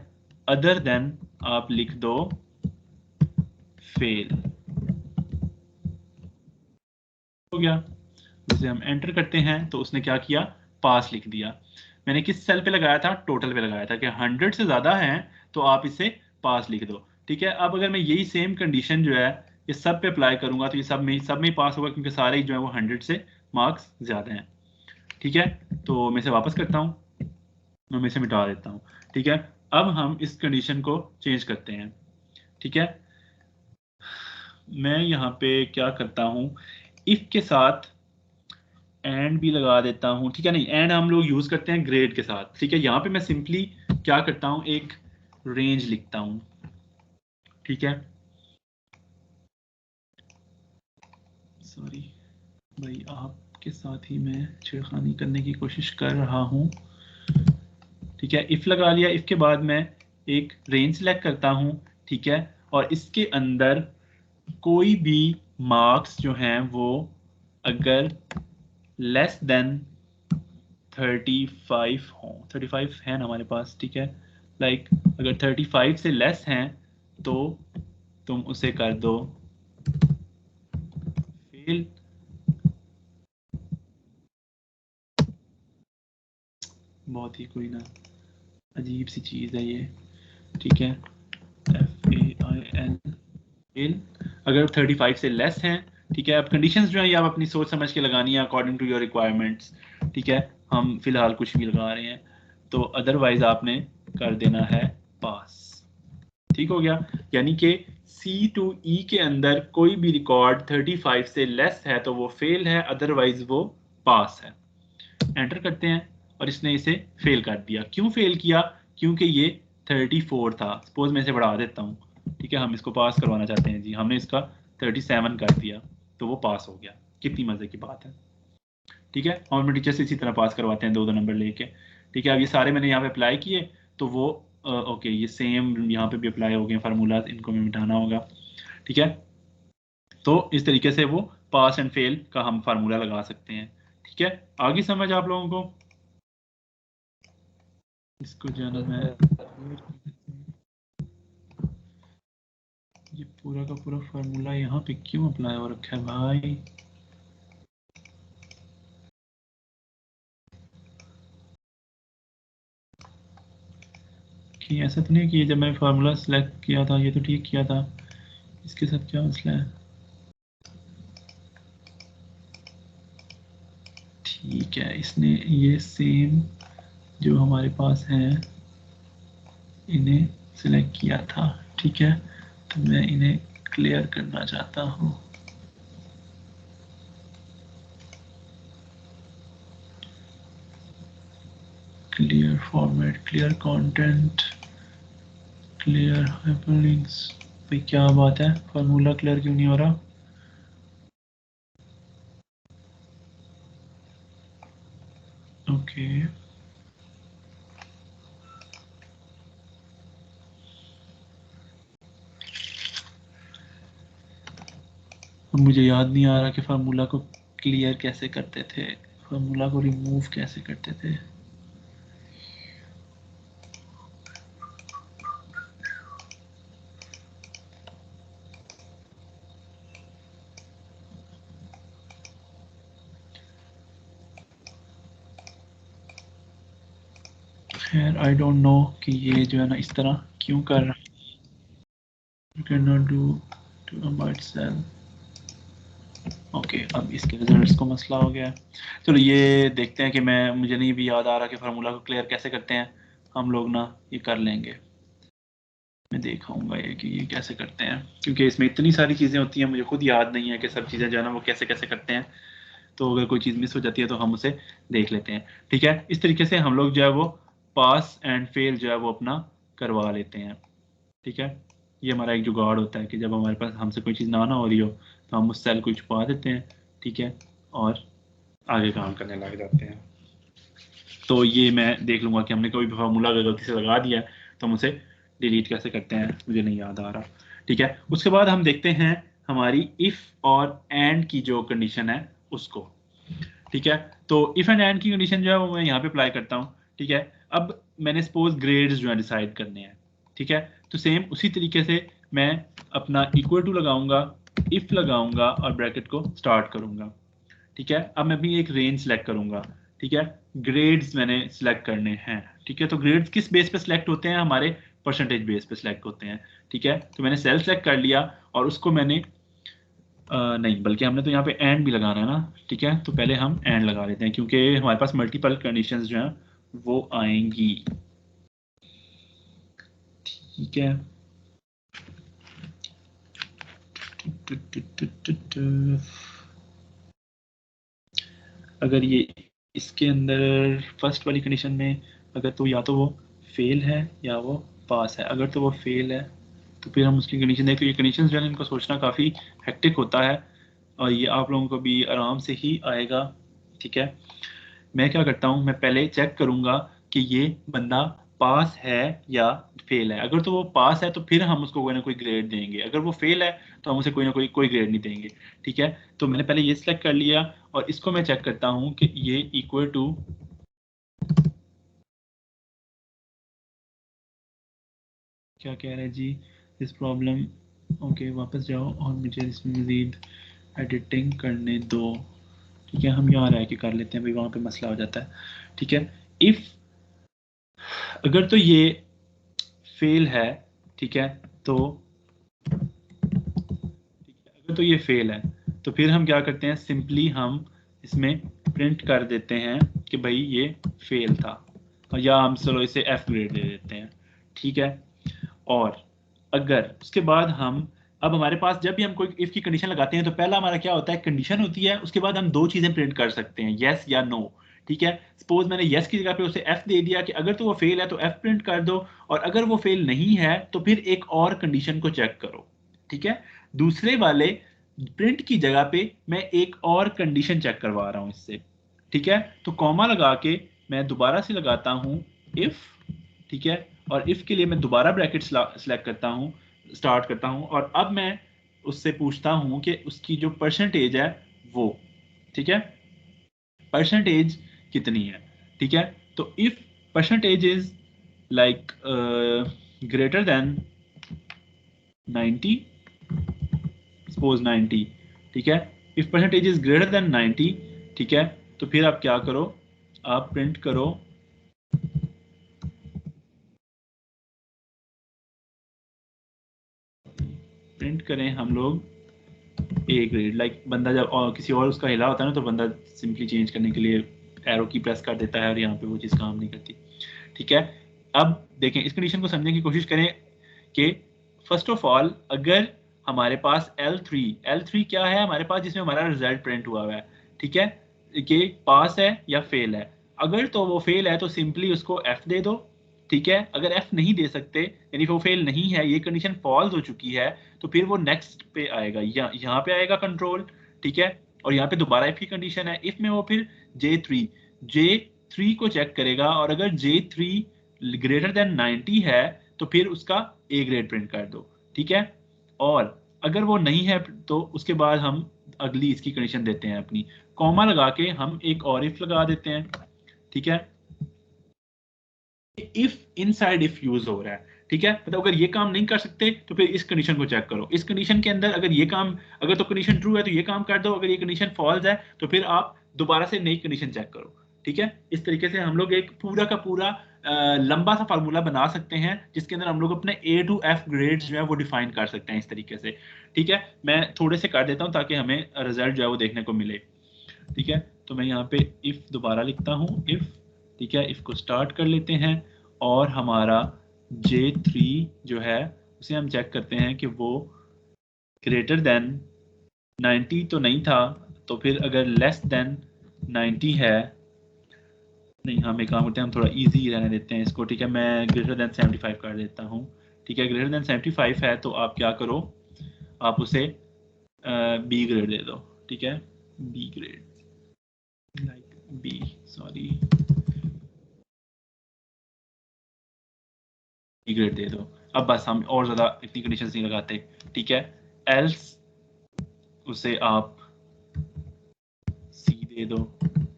अदर देन आप लिख दो फेल, हो गया। जैसे हम एंटर करते हैं तो उसने क्या किया, पास लिख दिया। मैंने किस सेल पे लगाया था, टोटल पे लगाया था कि 100 से ज्यादा है तो आप इसे पास लिख दो, ठीक है। अब अगर मैं यही सेम कंडीशन जो है ये सब पे अप्लाई करूंगा तो ये सब में ही पास होगा क्योंकि सारे ही जो है वो 100 से मार्क्स ज्यादा हैं, ठीक है। तो मैं इसे वापस करता हूँ, मैं इसे मिटा देता हूँ, ठीक है। अब हम इस कंडीशन को चेंज करते हैं, ठीक है। मैं यहाँ पे क्या करता हूँ, इफ के साथ एंड भी लगा देता हूँ, ठीक है। नहीं, एंड हम लोग यूज करते हैं ग्रेड के साथ, ठीक है। यहाँ पे मैं सिंपली क्या करता हूँ, एक रेंज लिखता हूँ, ठीक है। सॉरी भाई, आपके साथ ही मैं छेड़खानी करने की कोशिश कर रहा हूँ, ठीक है। इफ लगा लिया, इफ के बाद मैं एक रेंज सेलेक्ट करता हूँ, ठीक है, और इसके अंदर कोई भी मार्क्स जो हैं वो अगर लेस देन 35 हो, 35 है ना हमारे पास, ठीक है, लाइक अगर 35 से लेस हैं तो तुम उसे कर दो फेल। बहुत ही कोई ना अजीब सी चीज़ है ये, ठीक है, FAIL फेल। अगर 35 से लेस हैं, ठीक है। अब कंडीशंस जो है ये आप अपनी सोच समझ के लगानी है अकॉर्डिंग टू योर रिक्वायरमेंट्स, ठीक है। हम फिलहाल कुछ भी लगा रहे हैं, तो अदरवाइज आपने कर देना है पास, ठीक हो गया। यानी कि सी टू ई के अंदर कोई भी रिकॉर्ड 35 से लेस है तो वो फेल है, अदरवाइज वो पास है। एंटर करते हैं और इसने इसे फेल कर दिया। क्यों फेल किया? क्योंकि ये 34 था। सपोज मैं इसे बढ़ा देता हूँ, ठीक है, हम इसको पास करवाना चाहते हैं जी, हमने इसका 37 कर दिया तो वो पास हो गया। कितनी मजे की बात है, ठीक है। और मैं टीचर से इसी तरह पास करवाते हैं 2-2 नंबर लेके, ठीक है। अब ये सारे मैंने यहाँ पे अप्लाई किए तो वो ओके, ये सेम यहाँ पे भी अप्लाई हो गए फार्मूलाज, इनको मैं मिटाना होगा, ठीक है। तो इस तरीके से वो पास एंड फेल का हम फार्मूला लगा सकते हैं, ठीक है, आगे समझ आप लोगों को? इसको जाना मैं ये पूरा का पूरा फार्मूला यहाँ पे क्यों अप्लाई हो रखा है भाई? कि ऐसा तो नहीं कि जब मैं फार्मूला सेलेक्ट किया था ये तो ठीक किया था, इसके साथ क्या मसला है? ठीक है, इसने ये सेम जो हमारे पास है इन्हें सिलेक्ट किया था। ठीक है, तो मैं इन्हें क्लियर करना चाहता हूँ। Clear format, clear content, clear hyperlinks. भाई क्या बात है, फार्मूला क्लियर क्यों नहीं हो रहा? ओके मुझे याद नहीं आ रहा कि फार्मूला को क्लियर कैसे करते थे, फार्मूला को रिमूव कैसे करते थे। खैर आई डोंट नो कि ये जो है ना इस तरह क्यों कर रहा है। You cannot do to a byte cell। Okay अब इसके रिजल्ट्स को मसला हो गया। चलो ये देखते हैं कि मुझे नहीं भी याद आ रहा कि फार्मूला को क्लियर कैसे करते हैं। हम लोग ना ये कर लेंगे, मैं दिखाऊंगा ये कि ये कैसे करते हैं, क्योंकि इसमें इतनी सारी चीज़ें होती हैं मुझे खुद याद नहीं है कि सब चीज़ें जो है ना वो कैसे कैसे करते हैं। तो अगर कोई चीज़ मिस हो जाती है तो हम उसे देख लेते हैं। ठीक है, इस तरीके से हम लोग जो है वो पास एंड फेल जो है वो अपना करवा लेते हैं। ठीक है, ये हमारा एक जुगाड़ होता है कि जब हमारे पास हमसे कोई चीज़ ना हो रही हो तो हम उस सेल को छुपा देते हैं। ठीक है, और आगे काम करने लग जाते हैं। तो ये मैं देख लूँगा कि हमने कोई भी फार्मूला अगर गलती से लगा दिया है तो हम उसे डिलीट कैसे करते हैं, मुझे नहीं याद आ रहा। ठीक है, उसके बाद हम देखते हैं हमारी इफ़ और एंड की जो कंडीशन है उसको। ठीक है, तो इफ़ एंड एंड की कंडीशन जो है वो मैं यहाँ पे अप्लाई करता हूँ। ठीक है, अब मैंने सपोज ग्रेड्स जो है डिसाइड करने हैं। ठीक है, तो सेम उसी तरीके से मैं अपना इक्वल टू लगाऊंगा, इफ़ लगाऊंगा और ब्रैकेट को स्टार्ट करूंगा। ठीक है, अब मैं भी एक रेंज सेलेक्ट करूंगा। ठीक है, ग्रेड्स मैंने सेलेक्ट करने हैं। ठीक है, तो ग्रेड्स किस बेस पे सिलेक्ट होते हैं? हमारे परसेंटेज बेस पे सिलेक्ट होते हैं। ठीक है, तो मैंने सेल सेलेक्ट कर लिया और उसको मैंने नहीं बल्कि हमने तो यहाँ पे एंड भी लगाना है ना। ठीक है, तो पहले हम एंड लगा लेते हैं क्योंकि हमारे पास मल्टीपल कंडीशंस जो हैं वो आएंगी। ठीक है, अगर ये इसके अंदर फर्स्ट वाली कंडीशन में अगर तो या तो वो फेल है या वो पास है। अगर तो वो फेल है तो फिर हम उसकी कंडीशन देखें। तो ये कंडीशन जो है इनको सोचना काफ़ी हेक्टिक होता है और ये आप लोगों को भी आराम से ही आएगा। ठीक है, मैं क्या करता हूँ, मैं पहले चेक करूँगा कि ये बंदा पास है या फेल है। अगर तो वो पास है तो फिर हम उसको कोई ना कोई ग्रेड देंगे, अगर वो फेल है तो हम उसे कोई ना कोई ग्रेड नहीं देंगे। ठीक है, तो मैंने पहले ये सिलेक्ट कर लिया और इसको मैं चेक करता हूँ कि ये इक्वल टू क्या कह रहा है जी, दिस प्रॉब्लम। ओके वापस जाओ और मुझे इसमें मज़ीद एडिटिंग करने दो। ठीक है, हम यहाँ रह के कर लेते हैं भाई, वहाँ पे मसला हो जाता है। ठीक है, इफ़ अगर तो ये फेल है। ठीक है, तो अगर तो ये फेल है तो फिर हम क्या करते हैं, सिंपली हम इसमें प्रिंट कर देते हैं कि भाई ये फेल था, और या हम चलो इसे एफ ग्रेड दे देते हैं। ठीक है, और अगर उसके बाद हम अब हमारे पास जब भी हम कोई इफ की कंडीशन लगाते हैं तो पहला हमारा क्या होता है, कंडीशन होती है, उसके बाद हम दो चीजें प्रिंट कर सकते हैं, यस या नो। ठीक है, सपोज मैंने यस की जगह पे उसे एफ दे दिया कि अगर तो वो फेल है तो एफ प्रिंट कर दो, और अगर वो फेल नहीं है तो फिर एक और कंडीशन को चेक करो। ठीक है, दूसरे वाले प्रिंट की जगह पे मैं एक और कंडीशन चेक करवा रहा हूं इससे। ठीक है, तो कॉमा लगा के मैं दोबारा से लगाता हूं इफ। ठीक है, और इफ के लिए मैं दोबारा ब्रैकेट सेलेक्ट करता हूं, स्टार्ट करता हूं, और अब मैं उससे पूछता हूं कि उसकी जो परसेंटेज है वो। ठीक है, परसेंटेज कितनी है, ठीक है। तो if percentage is like greater than 90, suppose 90, ठीक है। If percentage is greater than 90, ठीक है, तो फिर आप क्या करो, आप प्रिंट करो प्रिंट करें हम लोग ए ग्रेड। लाइक बंदा जब किसी और उसका हिला होता है ना, तो बंदा सिंपली चेंज करने के लिए एरो की प्रेस कर देता है और यहाँ पे वो चीज़ काम नहीं करती, ठीक है। अब देखें, इस कंडीशन को समझने की कोशिश करें कि फर्स्ट ऑफ ऑल अगर हमारे पास L3 क्या है हमारे पास, जिसमें हमारा रिजल्ट प्रिंट हुआ है, ठीक है, कि पास है या फेल है। अगर तो वो फेल है तो सिंपली उसको F दे दो, ठीक है। अगर F नहीं दे सकते, यानी वो फेल नहीं है, ये कंडीशन फॉल्स हो चुकी है, तो फिर वो नेक्स्ट पे आएगा, यहाँ पे आएगा कंट्रोल, ठीक है। और यहाँ पे दोबारा इफ की कंडीशन है, इफ में वो फिर J3 को चेक करेगा, और अगर J3 ग्रेटर देन 90 है तो फिर उसका ए ग्रेड प्रिंट कर दो, ठीक है। और अगर वो नहीं है तो उसके बाद हम अगली इसकी कंडीशन देते हैं अपनी, कॉमा लगा के हम एक और इफ लगा देते हैं, ठीक है। इफ इनसाइड इफ यूज हो रहा है, ठीक है। मतलब अगर ये काम नहीं कर सकते तो फिर इस कंडीशन को चेक करो, इस कंडीशन के अंदर अगर ये काम, अगर तो कंडीशन ट्रू है तो ये काम कर दो, अगर ये कंडीशन फॉल्स है तो फिर आप दोबारा से नई कंडीशन चेक करो, ठीक है। इस तरीके से हम लोग एक पूरा का पूरा लंबा सा फार्मूला बना सकते हैं, जिसके अंदर हम लोग अपने A to F ग्रेड्स जो है वो डिफाइन कर सकते हैं इस तरीके से, ठीक है। मैं थोड़े से कर देता हूँ ताकि हमें रिजल्ट जो है वो देखने को मिले, ठीक है। तो मैं यहाँ पे इफ दोबारा लिखता हूँ, इफ, ठीक है, इफ को स्टार्ट कर लेते हैं, और हमारा J3 जो है उसे हम चेक करते हैं कि वो ग्रेटर देन 90 तो नहीं था, तो फिर अगर लेस देन 90 है, नहीं, हम एक काम करते हैं, हम थोड़ा इजी रहने देते हैं इसको, ठीक है। मैं ग्रेटर देन 75 कर देता हूँ, ठीक है। ग्रेटर देन 75 है तो आप क्या करो, आप उसे बी ग्रेड दे दो, ठीक है, B grade, like B, sorry, B grade दे दो। अब बस हम और ज़्यादा इतनी कंडीशन नहीं लगाते, ठीक है। एल्स उसे आप सी दे दो,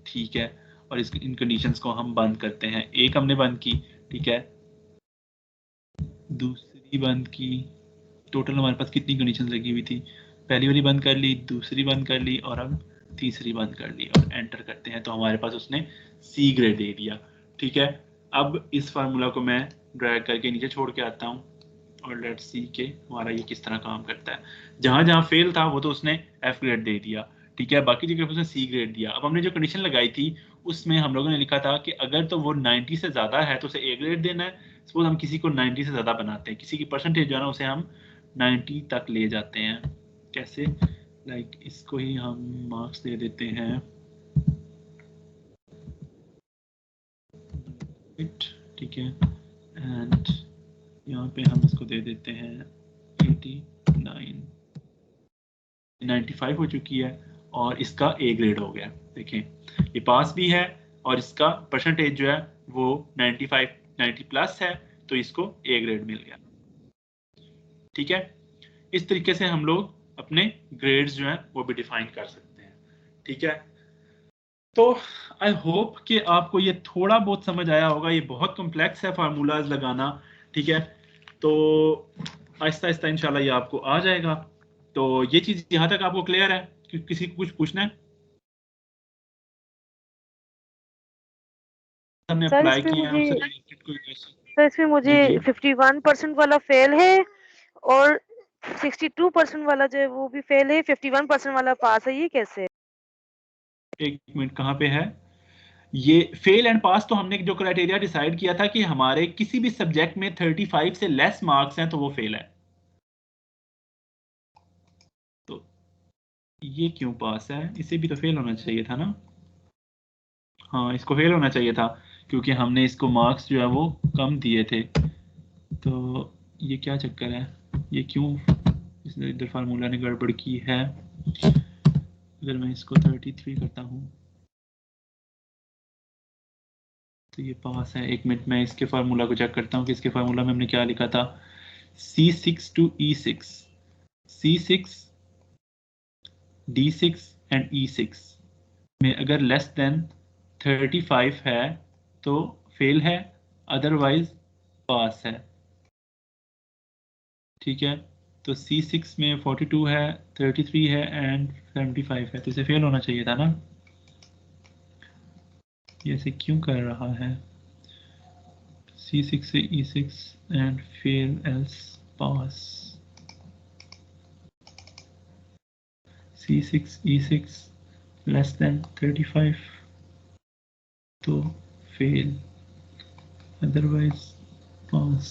ठीक है। और इस इन कंडीशंस को हम बंद करते हैं, एक हमने बंद की, ठीक है, दूसरी बंद की, टोटल हमारे पास कितनी कंडीशंस लगी हुई थी, पहली वाली बंद कर ली, दूसरी बंद कर ली, और अब तीसरी बंद कर ली, और एंटर करते हैं तो हमारे पास उसने सी ग्रेड दे दिया, ठीक है। अब इस फार्मूला को मैं ड्रैग करके नीचे छोड़ के आता हूँ, और लेट्स सी के हमारा ये किस तरह काम करता है। जहां जहां फेल था वो तो उसने एफ ग्रेड दे दिया, ठीक है, बाकी जगह उसने सी ग्रेड दिया। अब हमने जो कंडीशन लगाई थी उसमें हम लोगों ने लिखा था कि अगर तो वो 90 से ज़्यादा है तो उसे ए ग्रेड देना है। सपोज हम किसी को 90 से ज़्यादा बनाते हैं, किसी की परसेंटेज जो है ना उसे हम 90 तक ले जाते हैं, कैसे, लाइक इसको ही हम मार्क्स दे देते हैं, ठीक है, एंड यहाँ पे हम इसको दे देते हैं 89, 95 हो चुकी है, और इसका ए ग्रेड हो गया। देखें ये पास भी है, और इसका परसेंटेज जो है वो 90 प्लस है, तो इसको ए ग्रेड मिल गया, ठीक है। इस तरीके से हम लोग अपने ग्रेड्स जो हैं वो भी डिफाइन कर सकते हैं, ठीक है। तो आई होप कि आपको ये थोड़ा बहुत समझ आया होगा, ये बहुत कॉम्प्लेक्स है फार्मूलाज लगाना, ठीक है। तो आहिस्ता आहिस्ता इंशाल्लाह ये आपको आ जाएगा। तो ये चीज़ यहाँ तक आपको क्लियर है कि किसी को कुछ पूछना है? हमने सर अप्लाई इसमें किए हैं मुझे उससे रिलेटेड कोई क्वेश्चन? सर इसमें मुझे जी जी 51% वाला फेल है, और 62% वाला जो है वो भी फेल है, 51% वाला पास है, ये कैसे? एक मिनट, कहाँ पे है ये फेल एंड पास? तो हमने जो क्राइटेरिया डिसाइड किया था कि हमारे किसी भी सब्जेक्ट में 35 से लेस मार्क्स हैं तो वो फेल है। तो ये क्यों पास है? इसे भी तो फेल होना चाहिए था ना? हाँ, इसको फेल होना चाहिए था क्योंकि हमने इसको मार्क्स जो है वो कम दिए थे। तो ये क्या चक्कर है, ये क्यों इसने इधर फार्मूला ने गड़बड़ की है? अगर मैं इसको 33 करता हूँ तो ये पास है। एक मिनट, मैं इसके फार्मूला को चेक करता हूँ कि इसके फार्मूला में हमने क्या लिखा था। C6 to E6, C6 D6 and E6, में अगर लेस देन 35 है तो फेल है, अदरवाइज पास है। ठीक है, तो C6 में 42 है, 33 है एंड 75 है, तो इसे फेल होना चाहिए था ना। ये ऐसे क्यों कर रहा है? C6 से E6 and fail else pass. C6 E6 less than 35 तो फेल, अदरवाइज पास।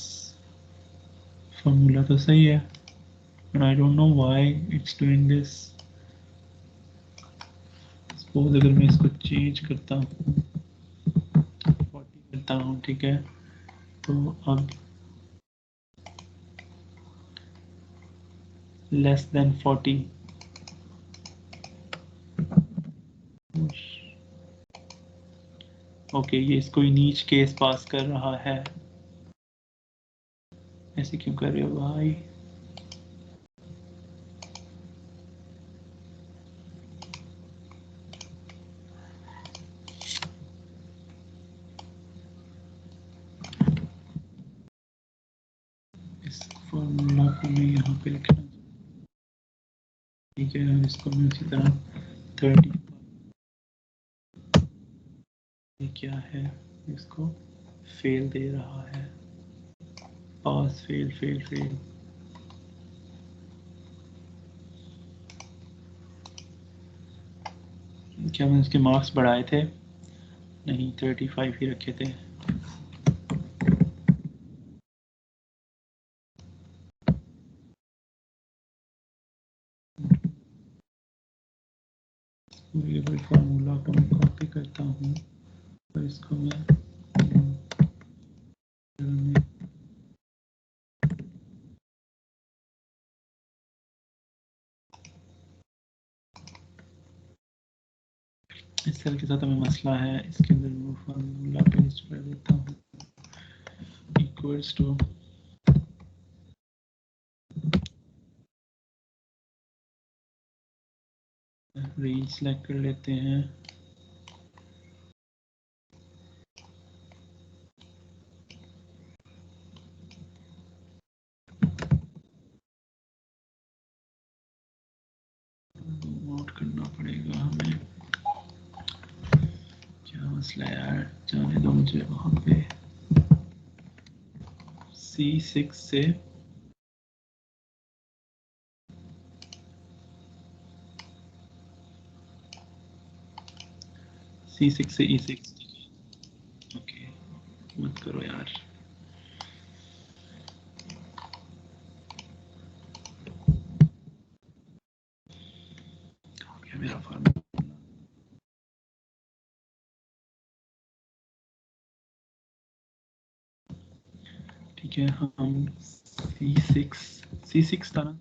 फॉर्मूला तो सही है, but I don't know why it's doing this. Suppose अगर मैं इसको चेंज करता हूँ, 40 करता हूँ, ठीक है, तो अब लेस देन 40, ओके, ये इसको ही नीच केस पास कर रहा है। ऐसे क्यों कर रहे हो भाई? इस फॉर्मूला को मैं यहाँ पे लिखना, ठीक है, और इसको मैं उसी तरह 30, ये क्या है, इसको फेल दे रहा है, पास फेल फेल फेल। क्या मैंने इसके मार्क्स बढ़ाए थे? नहीं, 35 ही रखे थे। वेरिएबल फार्मूला को मैं कॉपी करता हूँ और इसको मैं इस सेल के साथ हमें मसला है, इसके अंदर वो फार्मूला पेस्ट कर देता हूँ, इक्वल्स टू रेंज सेलेक्ट कर लेते हैं, नोट करना पड़ेगा हमें, क्या मसला है यार, जाने दो मुझे वहाँ पे। C6 से C6 से E6, ओके, मत करो यार। हो गया मेरा फार्मूला, ठीक है, हम C6 था ना,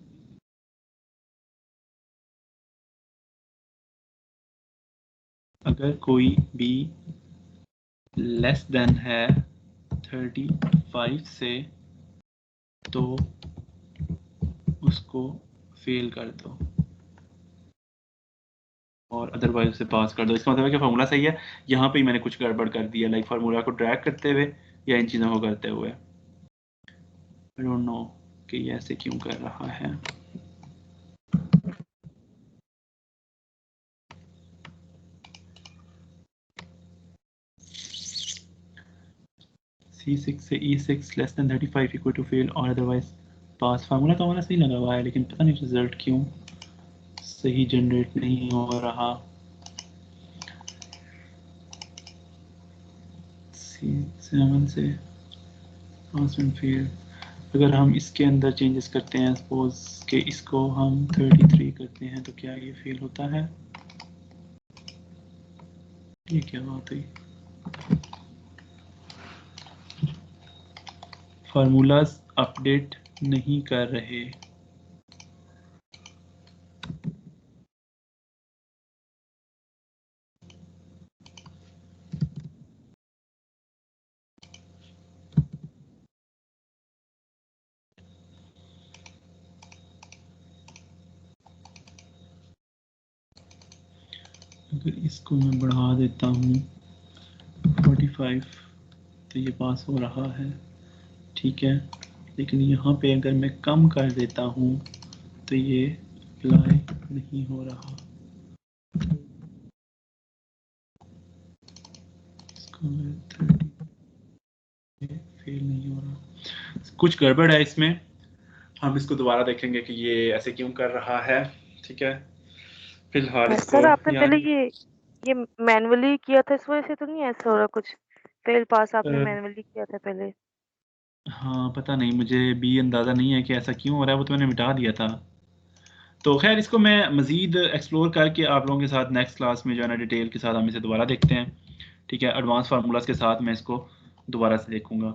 अगर कोई भी लेस देन है 35 से तो उसको फेल कर दो और अदरवाइज उसे पास कर दो। इसका मतलब है कि फार्मूला सही है, यहाँ पे ही मैंने कुछ गड़बड़ कर दिया, लाइक फार्मूला को ड्रैग करते हुए या इन चीज़ों को करते हुए। आई डोंट नो कि ये ऐसे क्यों कर रहा है। C6 से E6 less than 35 equal to fail और अदरवाइज पास। फार्मूला तो हमारा सही लगा हुआ है, लेकिन पता नहीं रिजल्ट क्यों सही जनरेट नहीं हो रहा। C7 से पास एंड फेल। अगर हम इसके अंदर चेंजेस करते हैं, सपोज कि इसको हम 33 करते हैं, तो क्या ये फेल होता है? ये क्या बात हुई? फार्मूलाज अपडेट नहीं कर रहे। अगर इसको मैं बढ़ा देता हूँ 45 तो ये पास हो रहा है, ठीक है। लेकिन यहाँ पे अगर मैं कम कर देता हूँ तो ये अप्लाई नहीं हो रहा। इसको मैं 30 फेल नहीं हो रहा, कुछ गड़बड़ है इसमें। हम इसको दोबारा देखेंगे कि ये ऐसे क्यों कर रहा है, ठीक है। फिलहाल इसको सर आपने पहले यानी ये मैनुअली किया था, इस वजह से तो नहीं ऐसा हो रहा कुछ? फेल पास आपने मैनुअली किया था पहले। हाँ पता नहीं, मुझे भी अंदाज़ा नहीं है कि ऐसा क्यों हो रहा है, वो तो मैंने मिटा दिया था। तो खैर इसको मैं मज़ीद एक्सप्लोर करके आप लोगों के साथ नेक्स्ट क्लास में जो है ना डिटेल के साथ हम इसे दोबारा देखते हैं, ठीक है। एडवांस फार्मूलाज के साथ मैं इसको दोबारा से देखूंगा,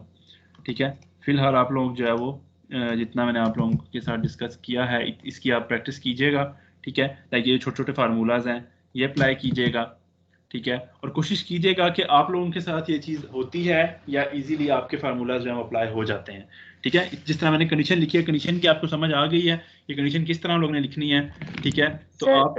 ठीक है। फिलहाल आप लोग जो है वो जितना मैंने आप लोगों के साथ डिस्कस किया है इसकी आप प्रैक्टिस कीजिएगा, ठीक है। लाइक ये छोटे छोटे फार्मूलाज हैं ये अप्लाई कीजिएगा, ठीक है। और कोशिश कीजिएगा कि आप लोगों के साथ ये चीज़ होती है या इजीली आपके फार्मूलाज जो है अप्लाई हो जाते हैं, ठीक है। जिस तरह मैंने कंडीशन लिखी है, कंडीशन की आपको समझ आ गई है, ये कंडीशन किस तरह लोगों ने लिखनी है, ठीक है। तो आप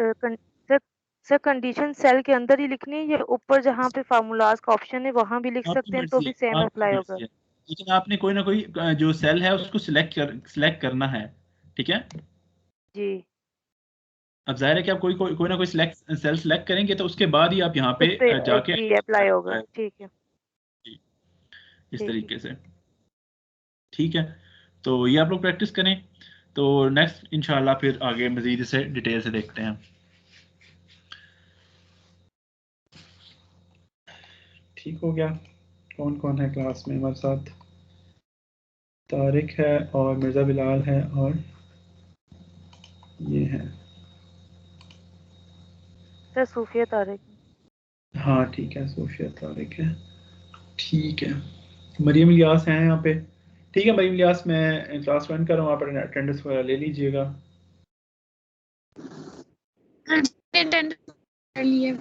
सर कंडीशन सेल के अंदर ही लिखनी है या ऊपर जहाँ पे फार्मूलाज का ऑप्शन है वहां भी लिख आपकी सकते हैं तो मर्जी है, भी सेम आपकी अप्लाई होगा? मर्जी है, लेकिन आपने कोई ना कोई जो सेल है उसको सिलेक्ट करना है, ठीक है। जी। अब जाहिर है कि आप कोई ना कोई सेल सिलेक्ट करेंगे तो उसके बाद ही आप यहाँ पे उस पे जाके जी अप्लाई होगा, ठीक है। इस ठीक है। तरीके से, ठीक है। तो ये आप लोग प्रैक्टिस करें, तो नेक्स्ट इंशाल्लाह फिर आगे मजीद इसे डिटेल से देखते हैं। ठीक हो गया। कौन कौन है क्लास में हमारे साथ? तारिक है और मिर्ज़ा बिलाल है और ये है, सर सूफिया तारिक। हाँ ठीक है, सोफिया तारिक है, ठीक है। मरियम इलियास हैं यहाँ पे, ठीक है। मरियम इलियास मैं क्लास ज्वाइन कर रहा हूँ, आप अटेंडेंस वगैरह ले लीजिएगा। अटेंडेंस कर लिए।